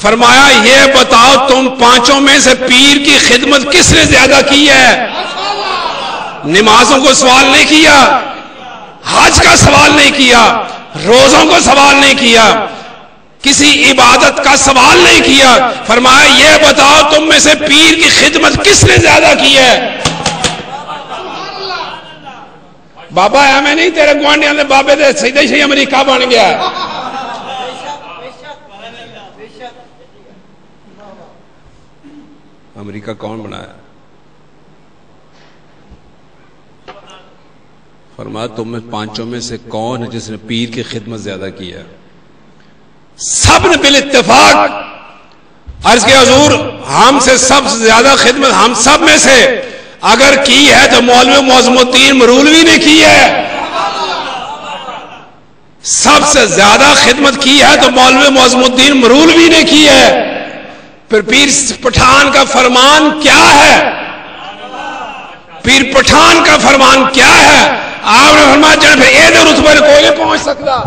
فرمایا یہ بتاؤ تم پانچوں میں سے پیر کی خدمت کس نے زیادہ کی ہے؟ نمازوں کو سوال نہیں کیا، حج کا سوال نہیں کیا، روزوں کو سوال نہیں کیا، کسی عبادت کا سوال نہیں کیا، فرمایا یہ بتاؤ تم میں سے پیر کی خدمت کس نے زیادہ کی ہے؟ بابا ہے میں نہیں تیرے گوانڈیاں دے بابے دے سیدھے شہی امریکہ بن گیا ہے۔ امریکہ کون بنایا؟ فرمایا تم میں پانچوں میں سے کون ہے جس نے پیر کی خدمت زیادہ کی ہے؟ سب نے بالاتفاق عرض کیا حضور ہم سے سب سے زیادہ خدمت ہم سب میں سے اگر کی ہے تو مولوی معظم الدین مرولوی نے کی ہے، سب سے زیادہ خدمت کی ہے تو مولوی معظم الدین مرولوی نے کی ہے۔ پھر پیر پٹھان کا فرمان کیا ہے؟ پیر پٹھان کا فرمان کیا ہے؟ آپ نے فرمایا جناب اے دے رتبے کوئی نہیں پہنچ سکتا۔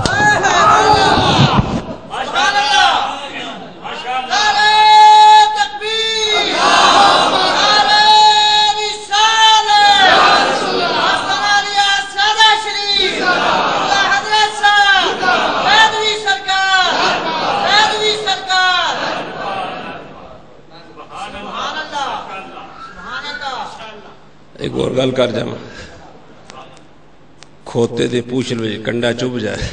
ایک اور گل کر جاواں، کھوتے دی پوچھ لو کنڈا چب جائے،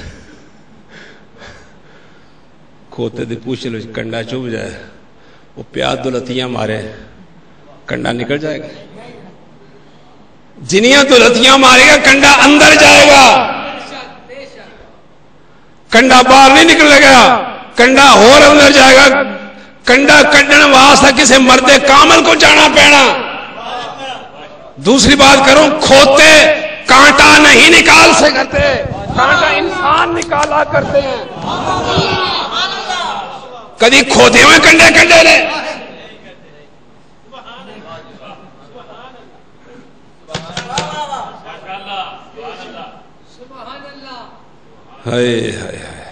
کھوتے دی پوچھ لو کنڈا چب جائے، وہ پیاز دو لتیاں مارے کنڈا نکل جائے گا، جنیاں تو لتیاں مارے گا کنڈا اندر جائے گا، کنڈا باہر نہیں نکلے گا، کنڈا اور اندر جائے گا۔ کنڈا کڈن واسطے کسی مرد کامل کو جانا پینا۔ دوسری بات کروں، کھوتے کانٹا نہیں نکال سکتے، کانٹا انسان نکالا کرتے ہیں۔ کدی کھوتے ہوئے کنڈے کنڈے لے ہائے ہائے ہائے،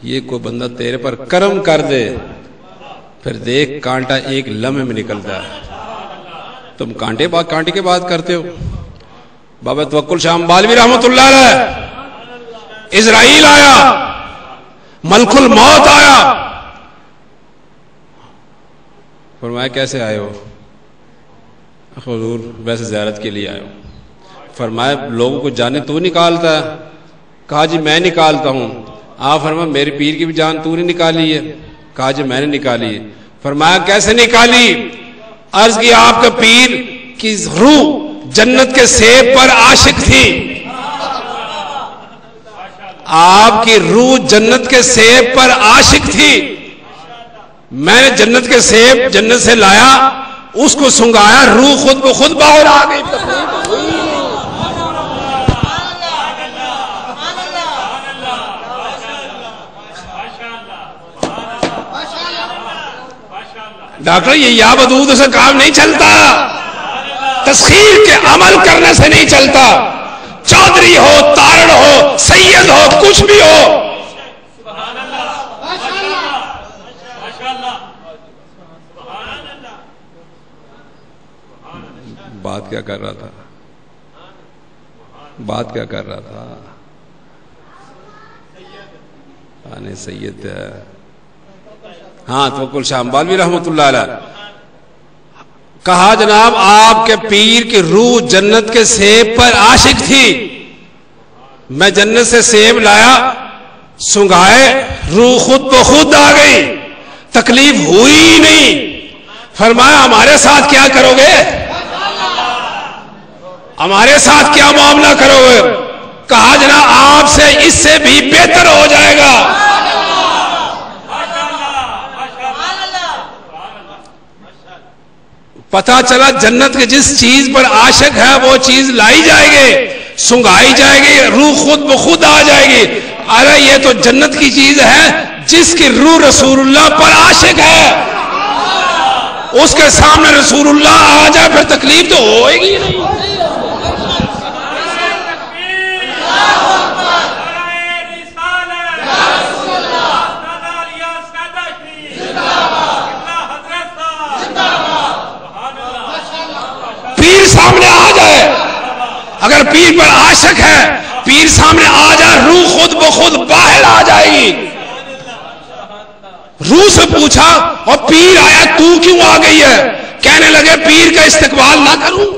یہ کوئی بندہ تیرے پر کرم کر دے پھر دیکھ کانٹا ایک لمحے میں نکلتا ہے۔ تم کانٹے کی بات کرتے ہو۔ بابا توکل شاہ بالوی رحمت اللہ علیہ، اسرائیل آیا، ملک الموت آیا، فرمایا کیسے آئے ہو؟ حضور ویسے زیارت کے لیے آئے ہو۔ فرمایا لوگوں کو جانے تو نکالتا ہے؟ کہا جی میں نکالتا ہوں۔ آپ فرمایا میرے پیر کی بھی جان تو نے نکالی ہے؟ کہا جی میں نے نکالی ہے۔ فرمایا کیسے نکالی؟ عرض کی آپ کا پیر کی روح جنت کے سیب پر عاشق تھی، آپ کی روح جنت کے سیب پر عاشق تھی، میں نے جنت کے سیب جنت سے لایا، اس کو سنگایا، روح خود بخود باہر آ گئی۔ ڈاکٹر یہ یا بدود سے کام نہیں چلتا، تسخیر کے عمل کرنے سے نہیں چلتا، چودھری ہو، تارڑ ہو، سید ہو، کچھ بھی ہو۔ بات کیا کر رہا تھا؟ بات کیا کر رہا تھا؟ آنے سید ہے، ہاں توکل شاہ بالوی رحمت اللہ علیہ۔ کہا جناب آپ کے پیر کی روح جنت کے سیب پر عاشق تھی، میں جنت سے سیب لایا، سنگائے، روح خود بخود آ گئی، تکلیف ہوئی ہی نہیں۔ فرمایا ہمارے ساتھ کیا کرو گے؟ ہمارے ساتھ کیا معاملہ کرو گے؟ کہا جناب آپ سے اس سے بھی بہتر ہو جائے گا۔ پتا چلا جنت کے جس چیز پر عاشق ہے وہ چیز لائی جائے گی، سنگائی جائے گی، روح خود بخود آ جائے گی۔ ارے یہ تو جنت کی چیز ہے، جس کی روح رسول اللہ پر عاشق ہے، اس کے سامنے رسول اللہ آ جائے پھر تکلیف تو ہوئے گی نہیں۔ اگر پیر پر عاشق ہے، پیر سامنے آ جائے روح خود بخود باہر آ جائے گی۔ روح سے پوچھا اور پیر آیا تو کیوں آ گئی ہے؟ کہنے لگے پیر کا استقبال نہ کروں؟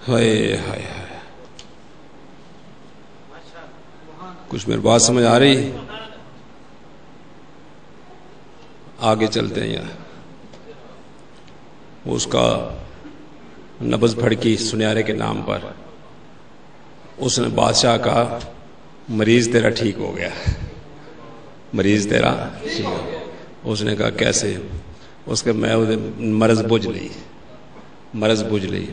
ہائے ہائے ہائے، کچھ میری بات سمجھ آ رہی؟ آگے چلتے ہیں۔ یہاں اس کا نبض پھڑکی سنیارے کے نام پر، اس نے بادشاہ کہا مریض تیرا ٹھیک ہو گیا، مریض تیرا ٹھیک ہو گیا۔ اس نے کہا کیسے؟ اس کے میں مرض بجھ لی، مرض بجھ لی۔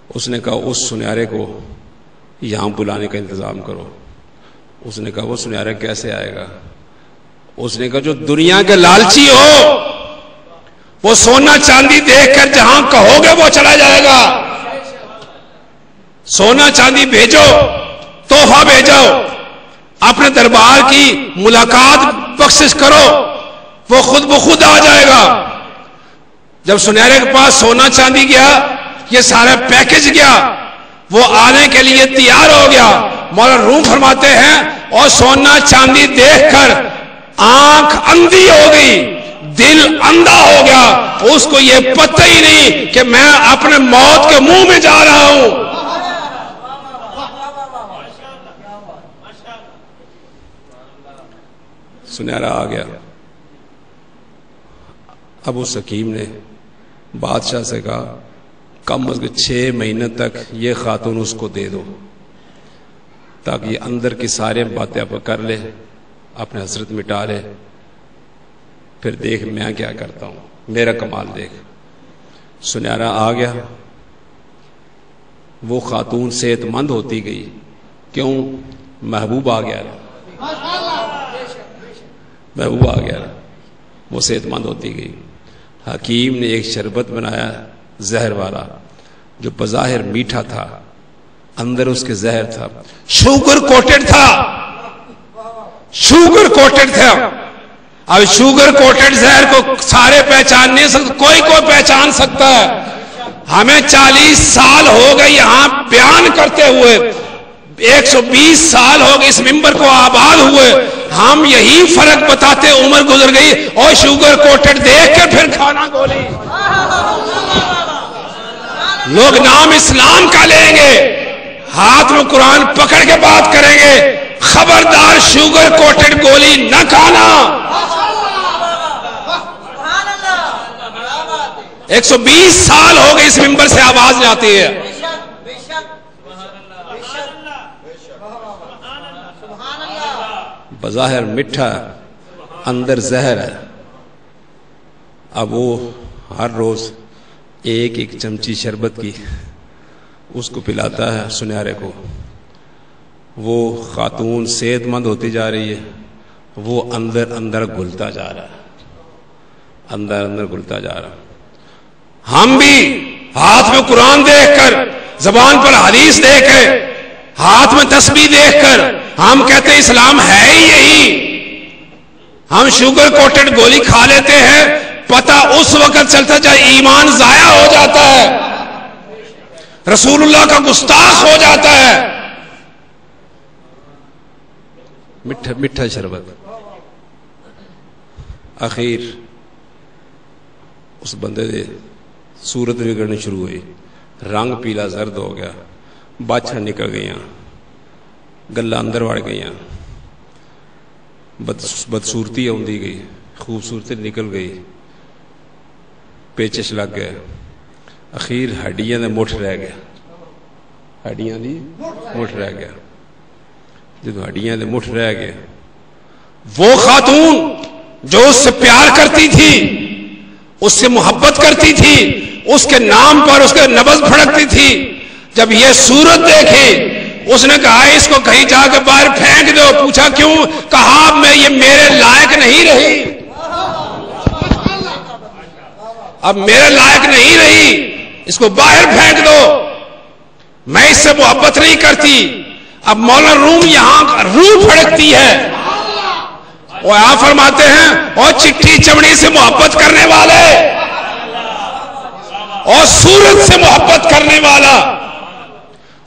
اس نے کہا اس سنیارے کو یہاں بلانے کا انتظام کرو۔ اس نے کہا وہ سنیارا کیسے آئے گا؟ اس نے کہا جو دنیا کے لالچی ہو وہ سونا چاندی دیکھ کر جہاں کہو گے وہ چلا جائے گا۔ سونا چاندی بھیجو، تحفہ بھیجو، اپنے دربار کی ملاقات بخشش کرو، وہ خود بخود آ جائے گا۔ جب سنیارے کے پاس سونا چاندی گیا، یہ سارا پیکج گیا، وہ آنے کے لیے تیار ہو گیا۔ مولانا روم فرماتے ہیں اور سونا چاندی دیکھ کر آنکھ اندھی ہو گئی، دل اندھا ہو گیا، اس کو یہ پتہ ہی نہیں کہ میں اپنے موت کے منہ میں جا رہا ہوں۔ سنیارا آ گیا۔ اب اس حکیم نے بادشاہ سے کہا کم از کم 6 مہینے تک یہ خاتون اس کو دے دو تاکہ یہ اندر کی سارے باتیں آپ کر لے، اپنے حسرت مٹا لے، پھر دیکھ میں کیا کرتا ہوں، میرا کمال دیکھ۔ سنیارا آ گیا۔ وہ خاتون صحت مند ہوتی گئی، کیوں؟ محبوب آ گیا، محبوب آ گیا، وہ صحت مند ہوتی گئی۔ حکیم نے ایک شربت بنایا زہر والا، جو بظاہر میٹھا تھا، اندر اس کے زہر تھا، شوگر کوٹڈ تھا، شوگر کوٹڈ تھا۔ اب شوگر کوٹڈ زہر کو سارے پہچان نہیں سکتے، کوئی پہچان سکتا ہے۔ ہمیں 40 سال ہو گئے یہاں بیان کرتے ہوئے، 120 سال ہو گئے اس ممبر کو آباد ہوئے، ہم یہی فرق بتاتے عمر گزر گئی اور شوگر کوٹڈ دیکھ کر پھر کھانا گولی۔ لوگ نام اسلام کا لیں گے، ہاتھ میں قرآن پکڑ کے بات کریں گے، خبردار شوگر کوٹڈ گولی نہ کھانا۔ 120 سال ہو گئے اس ممبر سے آواز جاتی ہے۔ بظاہر میٹھا، اندر زہر ہے۔ اب وہ ہر روز ایک ایک چمچی شربت کی اس کو پلاتا ہے سنیارے کو۔ وہ خاتون صحت مند ہوتی جا رہی ہے، وہ اندر اندر گھلتا جا رہا ہے، اندر اندر گھلتا جا رہا ہے۔ ہم بھی ہاتھ میں قرآن دیکھ کر، زبان پر حدیث دیکھ کر، ہاتھ میں تسبیح دیکھ کر ہم کہتے ہیں اسلام ہے ہی یہی۔ ہم شوگر کوٹڈ گولی کھا لیتے ہیں، پتہ اس وقت چلتا جائے ایمان ضائع ہو جاتا ہے، رسول اللہ کا گستاخ ہو جاتا ہے۔ میٹھا میٹھا شربت، آخر اس بندے دے صورت بگڑنی شروع ہوئی، رنگ پیلا زرد ہو گیا، باچھا نکل گئیاں، گلا اندر وڑ گئیاں، بدصورتی آندی گئی، خوبصورتی نکل گئی، پیچش لگ گئے، اخیر ہڈیاں دے مٹھ رہ گیا، ہڈیاں دی مٹھ رہ گیا۔ جب ہڈیاں دے مٹھ رہ گئے، وہ خاتون جو اس سے پیار کرتی تھی، اس سے محبت کرتی تھی، اس کے نام پر اس کے نبض پھڑکتی تھی، جب یہ صورت دیکھی اس نے کہا اس کو کہیں جا کے باہر پھینک دو۔ پوچھا کیوں؟ کہا میں یہ میرے لائق نہیں رہی، اب میرے لائق نہیں رہی، اس کو باہر پھینک دو، میں اس سے محبت نہیں کرتی۔ اب مولانا روم یہاں روح پھڑکتی ہے، اور آپ فرماتے ہیں اور چٹھی چمڑی سے محبت کرنے والے اور سورت سے محبت کرنے والا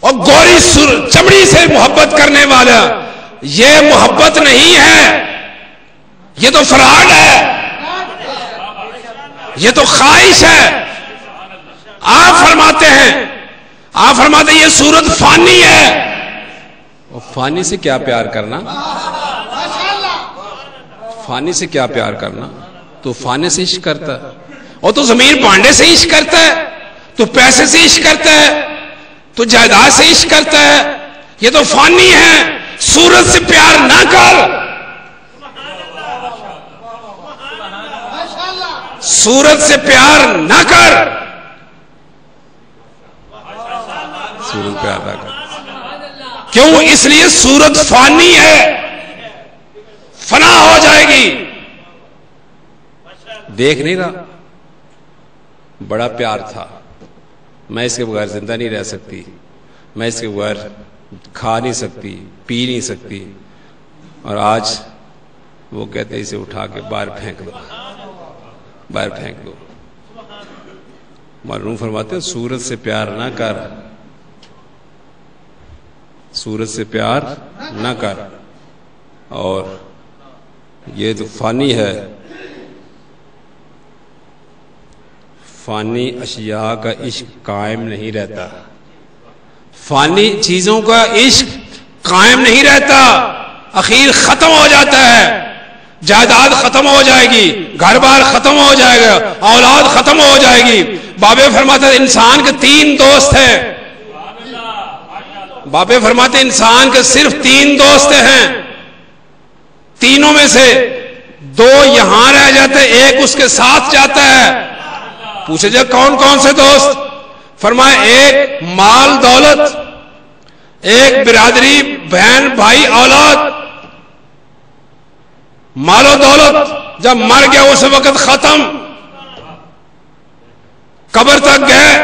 اور گوری چمڑی سے محبت کرنے والا، یہ محبت نہیں ہے، یہ تو فراڈ ہے، یہ تو خواہش ہے۔ آپ فرماتے ہیں یہ صورت فانی ہے، اور فانی سے کیا پیار کرنا، فانی سے کیا پیار کرنا؟ تو فانی سے عشق کرتا ہے، اور تو زمین پانڈے سے عشق کرتا ہے، تو پیسے سے عشق کرتا ہے، تو جائیداد سے عشق کرتا ہے، یہ تو فانی ہے۔ صورت سے پیار نہ کر، صورت سے پیار نہ کر، صورت پیار نہ کر۔ کیوں؟ اس لیے صورت فانی ہے، فنا ہو جائے گی۔ دیکھ نہیں رہا بڑا پیار تھا، میں اس کے بغیر زندہ نہیں رہ سکتی، میں اس کے بغیر کھا نہیں سکتی، پی نہیں سکتی، اور آج وہ کہتے ہیں اسے اٹھا کے باہر پھینک دو، باہر پھینک دو۔ معلوم فرماتے ہیں صورت سے پیار نہ کر، صورت سے پیار نہ کر، اور یہ جو فانی ہے، فانی اشیاء کا عشق قائم نہیں رہتا، فانی چیزوں کا عشق قائم نہیں رہتا، اخیر ختم ہو جاتا ہے۔ جائیداد ختم ہو جائے گی، گھر بار ختم ہو جائے گا، اولاد ختم ہو جائے گی۔ بابے فرماتے ہیں انسان کے 3 دوست ہیں، بابے فرماتے ہیں انسان کے صرف 3 دوست ہیں، تینوں میں سے 2 یہاں رہ جاتے، ایک اس کے ساتھ جاتا ہے۔ پوچھے جا کون کون سے دوست؟ فرمایا ایک مال دولت، ایک برادری بہن بھائی اولاد۔ مال و دولت جب مر گیا اس وقت ختم، قبر تک گئے،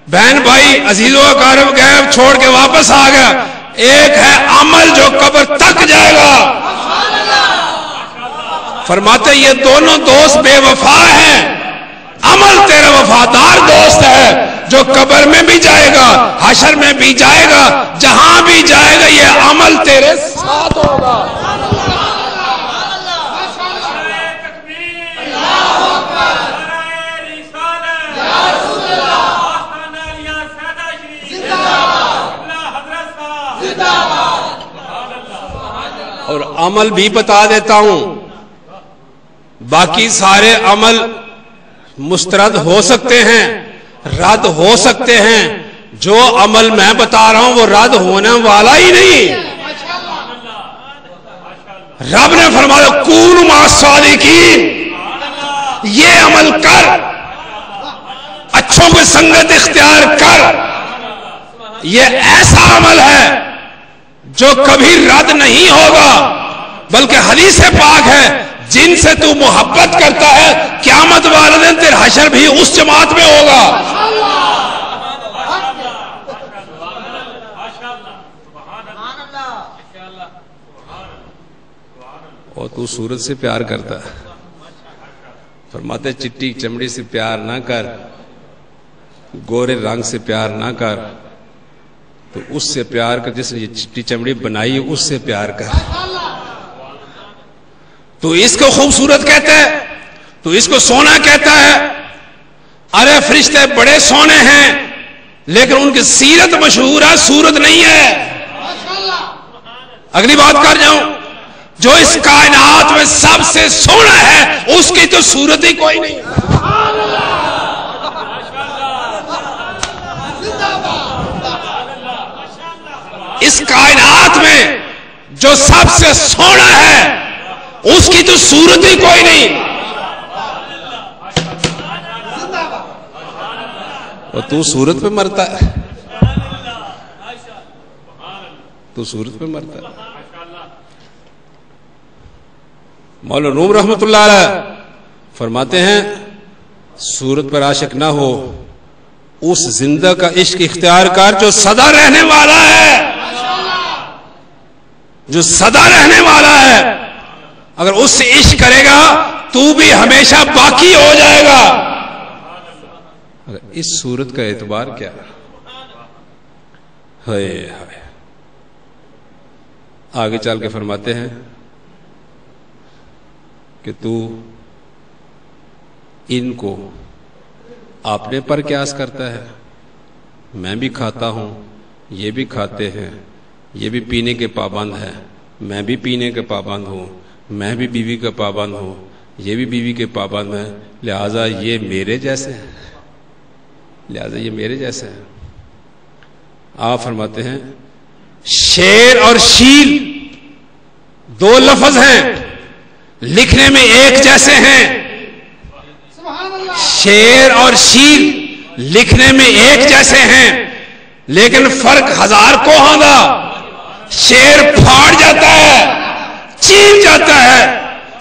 بہن بھائی عزیز و اقارب گئے، چھوڑ کے واپس آ گیا۔ ایک ہے عمل جو قبر تک جائے گا۔ فرماتے یہ دونوں دوست بے وفا ہیں، عمل تیرا وفادار دوست ہے جو قبر میں بھی جائے گا، حشر میں بھی جائے گا، جہاں بھی جائے گا یہ عمل تیرے ساتھ ہوگا۔ اور عمل بھی بتا دیتا ہوں، باقی سارے عمل مسترد ہو سکتے ہیں، رد ہو سکتے ہیں، جو عمل میں بتا رہا ہوں وہ رد ہونے والا ہی نہیں۔ رب نے فرمایا کونوا مع الصادقین، یہ عمل کر، اچھوں کی سنگت اختیار کر، یہ ایسا عمل ہے جو کبھی رد نہیں ہوگا، بلکہ حدیث پاک ہے جن سے تو محبت کرتا ہے قیامت والے دن تیرا حشر بھی اس جماعت میں ہوگا۔ اور تو صورت سے پیار کرتا ہے، فرماتے چٹی چمڑی سے پیار نہ کر، گورے رنگ سے پیار نہ کر، تو اس سے پیار کر جس نے یہ چٹی چمڑی بنائی ہے، اس سے پیار کر۔ تو اس کو خوبصورت کہتا ہے، تو اس کو سونا کہتا ہے۔ ارے فرشتے بڑے سونے ہیں لیکن ان کی سیرت مشہور ہے، صورت نہیں ہے۔ اگلی بات کر جاؤں، جو اس کائنات میں سب سے سونا ہے اس کی تو صورت ہی کوئی نہیں۔ اس کائنات میں جو سب سے سونا ہے اس کی تو صورت ہی کوئی نہیں۔ اور تو صورت پہ مرتا ہے، تو صورت پہ مرتا ہے۔ مولانا روم رحمت اللہ علیہ فرماتے ہیں صورت پر عاشق نہ ہو، اس زندہ کا عشق اختیار کر جو سدا رہنے والا ہے، جو سدا رہنے والا ہے۔ اگر اس سے عشق کرے گا تو بھی ہمیشہ باقی ہو جائے گا. اس صورت کا اعتبار کیا ہے؟ آگے چل کے فرماتے ہیں کہ تو ان کو اپنے پر قیاس کرتا ہے. میں بھی کھاتا ہوں، یہ بھی کھاتے ہیں، یہ بھی پینے کے پابند ہے، میں بھی پینے کے پابند ہوں، میں بھی بیوی کا پابند ہوں، یہ بھی بیوی کے پابند ہیں، لہذا یہ میرے جیسے ہیں، لہذا یہ میرے جیسے ہیں. آپ فرماتے ہیں شیر اور شیل دو لفظ ہیں، لکھنے میں ایک جیسے ہیں. شیر اور شیل لکھنے میں ایک جیسے ہیں، لیکن فرق ہزار کوہاں دا. شیر پھاڑ جاتا ہے، چیر جاتا ہے،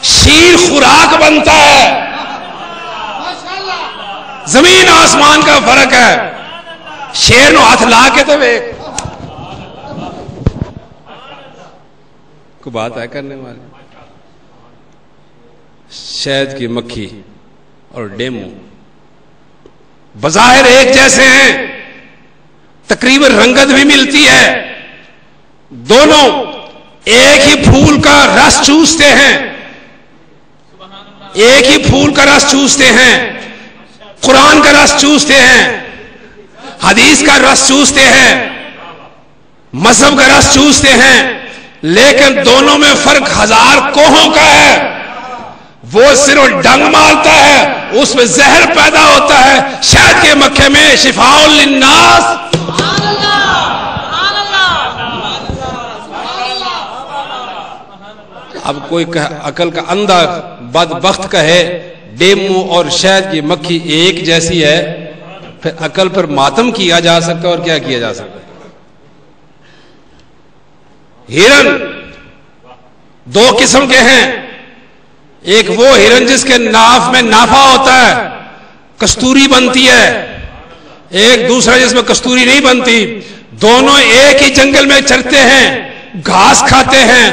شیر خوراک بنتا ہے. زمین آسمان کا فرق ہے. شیر نو ہاتھ لا کے تو ویکھ کو بات ہے کرنے والے. شہد کی مکھی اور ڈیمو بظاہر ایک جیسے ہیں، تقریباً رنگت بھی ملتی ہے، دونوں ایک ہی پھول کا رس چوستے ہیں، ایک ہی پھول کا رس چوستے ہیں، قرآن کا رس چوستے ہیں، حدیث کا رس چوستے ہیں، مذہب کا رس چوستے ہیں، لیکن دونوں میں فرق ہزار کوہوں کا ہے. وہ صرف ڈنگ مارتا ہے، اس میں زہر پیدا ہوتا ہے. شہد کے مکھے میں شفاء للناس. اب کوئی عقل کا اندھا بدبخت کہے ڈیمو اور شہد کی مکھی ایک جیسی ہے، پھر عقل پر ماتم کیا جا سکتا اور کیا کیا جا سکتا. ہرن دو قسم کے ہیں، ایک وہ ہرن جس کے ناف میں نافا ہوتا ہے، کستوری بنتی ہے، ایک دوسرا جس میں کستوری نہیں بنتی. دونوں ایک ہی جنگل میں چرتے ہیں، گھاس کھاتے ہیں،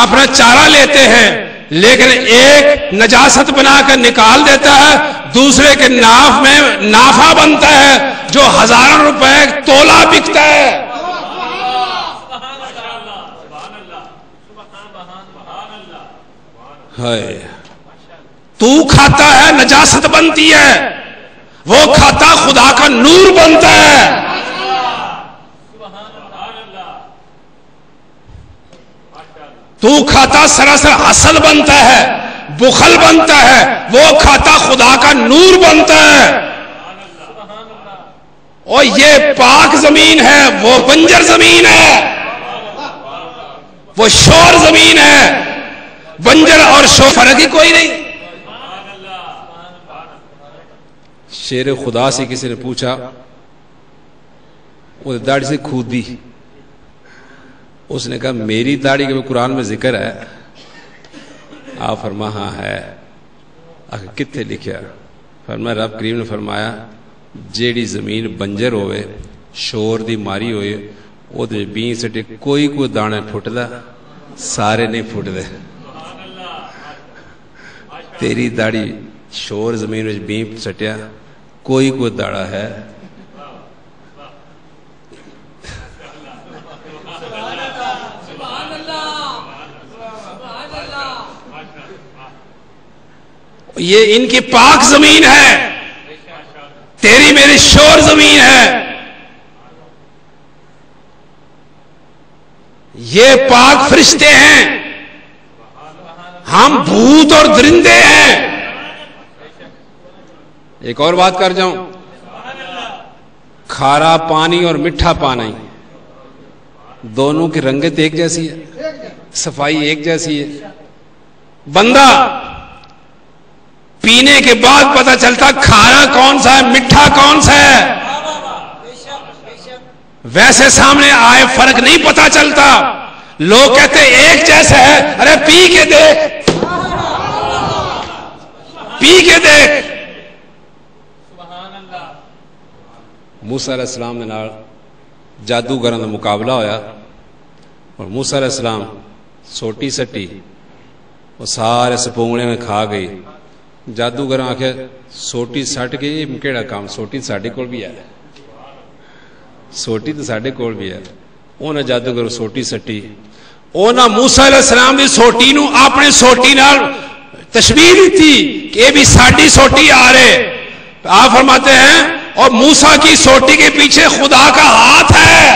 اپنا چارہ لیتے ہیں، لیکن ایک نجاست بنا کر نکال دیتا ہے، دوسرے کے ناف میں نافا بنتا ہے جو ہزاروں روپے تولا بکتا ہے. تو کھاتا ہے نجاست بنتی ہے، وہ کھاتا خدا کا نور بنتا ہے. تو کھاتا سراسر حسد بنتا ہے، بخل بنتا ہے، وہ کھاتا خدا کا نور بنتا ہے. اور یہ پاک زمین ہے، وہ بنجر زمین ہے، وہ شور زمین ہے. بنجر اور شور فرق ہی کوئی نہیں. شیر خدا سے کسی نے پوچھا، وہ داڑھی سے کھودی، اس نے کہا میری داڑھی کے قرآن میں ذکر ہے؟ آپ فرما ہاں ہے. کتنے لکھا؟ فرما رب کریم نے فرمایا جیڑی زمین بنجر ہوئے، شور دی ماری ہوئے، وہ بین سٹے کوئی دانے پھٹدا، سارے نہیں پھٹدے. تیری داڑھی شور زمین میں بین سٹیا، کوئی داڑا ہے. یہ ان کی پاک زمین ہے، تیری میری شور زمین ہے. یہ پاک فرشتے ہیں، ہم بھوت اور درندے ہیں. ایک اور بات کر جاؤں، کھارا پانی اور میٹھا پانی دونوں کی رنگت ایک جیسی ہے، صفائی ایک جیسی ہے. بندہ پینے کے بعد پتہ چلتا کھارا کون سا ہے، میٹھا کون سا ہے. ویسے سامنے آئے فرق نہیں پتہ چلتا. لوگ کہتے ایک جیسا ہے، ارے پی کے دیکھ، پی کے دیکھ. موسیٰ علیہ السلام نے نال جادوگراں دا مقابلہ ہویا اور موسیٰ علیہ السلام سوٹی سٹی وہ سارے سپونگڑے میں کھا گئی. جادوگر آخیا سوٹی سٹ کے یہ کہڑا کام, سوٹی ساڈے کول بھی ہے, سوٹی تو ساڈے کول بھی ہے. انہیں جادوگر سوٹی سٹی. انہیں موسیٰ علیہ السلام دی سوٹی نو اپنے سوٹی نال تشبیہ دیتی کہ یہ بھی ساڈی سوٹی آ رہے. آپ فرماتے ہیں اور موسیٰ کی سوٹی کے پیچھے خدا کا ہاتھ ہے.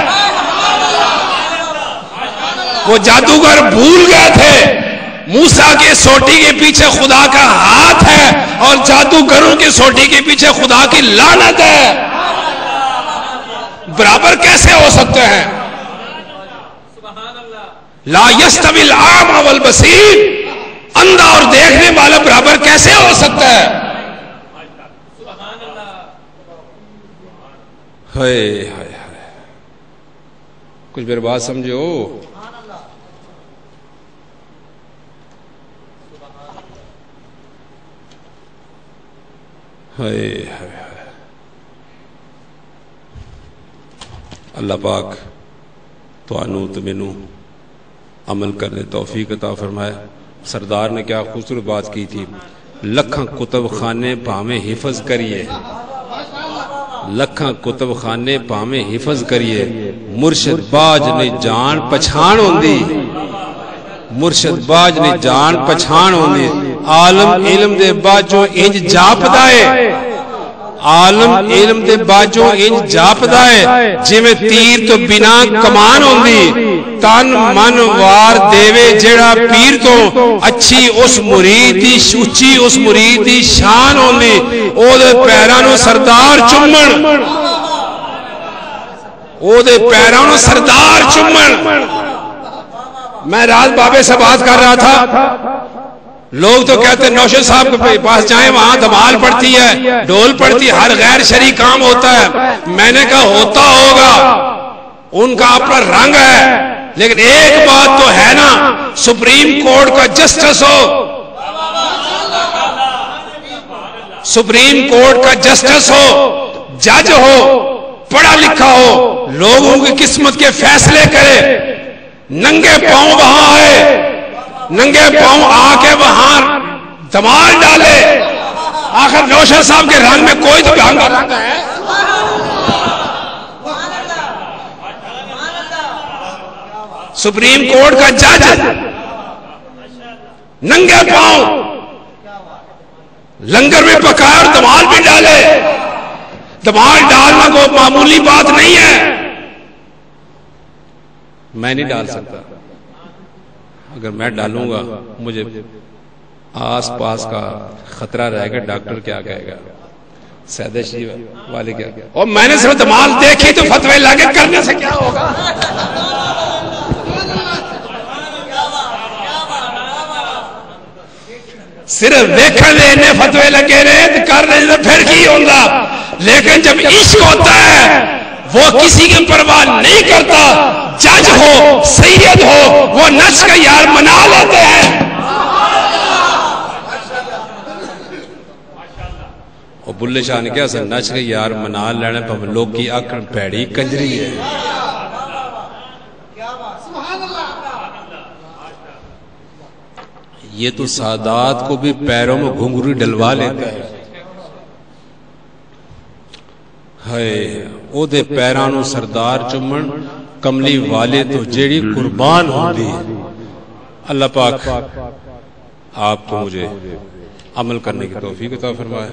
وہ جادوگر بھول گئے تھے موسیٰ کے سوٹی کے پیچھے خدا کا ہاتھ ہے اور جادوگروں کے سوٹی کے پیچھے خدا کی لعنت ہے. برابر کیسے ہو سکتے ہیں؟ لا یستوی الاعمی والبصیر, اندھا اور دیکھنے والا برابر کیسے ہو سکتا ہے؟ ہائے ہائے ہائے, کچھ میری بات سمجھو. ہائے ہائے, اللہ پاک توانو تو مینو عمل کرنے توفیق عطا فرمائے. سردار نے کیا خوبصورت بات کی تھی, لکھاں کتب خانے پاویں حفظ کریے, لکھاں کتب خانے پاویں حفظ کریے, مرشد باج نے جان پچھان ہوندی, مرشد باج نے جان پچھان ہوندی. عالم علم دے باجوں انج جاپدا ہے, عالم علم دے باجوں انج جاپدا ہے جویں تیر تو بنا کمان ہوندی. تن من وار دیوے جیڑا پیر تو اچھی اس مرید دی اچھی اس مرید دی شان ہوندی. او دے پیراں نو سردار چومن, او دے پیراں نو سردار چومن. میں رات بابے سے بات کر رہا تھا, لوگ تو کہتے ہیں نوشد صاحب کے پاس جائیں وہاں دھمال پڑتی ہے, ڈھول پڑتی ہے, ہر غیر شرعی کام ہوتا ہے. میں نے کہا ہوتا ہوگا, ان کا اپنا رنگ ہے, لیکن ایک بات تو ہے نا, سپریم کورٹ کا جسٹس ہو, سپریم کورٹ کا جسٹس ہو, جج ہو, پڑھا لکھا ہو, لوگوں کی قسمت کے فیصلے کرے, ننگے پاؤں وہاں آئے, ننگے پاؤں آ کے وہاں دمال ڈالے. آخر نوشد صاحب کے رنگ میں کوئی تو رنگ ہے. سپریم کورٹ کا جج ننگے پاؤں لنگر میں پکائے اور دمال بھی ڈالے. دمال ڈالنا کوئی معمولی بات نہیں ہے. میں نہیں ڈال سکتا, اگر میں ڈالوں گا مجھے آس پاس کا خطرہ رہے گا, ڈاکٹر کیا کہے گا, سیدہ شریف والے کیا, اور میں نے صرف دمال دیکھی تو فتوے لگے, کرنے سے کیا ہوگا؟ صرف دیکھنے لینے فتوے لگے رہے تو کر رہے تو پھر کی ہوگا. لیکن جب عشق ہوتا ہے وہ کسی کی پرواہ نہیں کرتا. جج ہو, سید ہو, وہ نچ کا یار منا لیتے ہیں. اور بلے شاہ نے کیا سر نچ کا یار منا لینے پر لوگ کی اکڑ پیڑی کنجری ہے. یہ تو سادات کو بھی پیروں میں گھنگری ڈلوا لیتا ہے. ہائے او دے پیرانو سردار چمن, کملی والے تو جیڑی قربان ہوندی. اللہ پاک آپ کو مجھے عمل کرنے کی توفیق عطا فرمائے.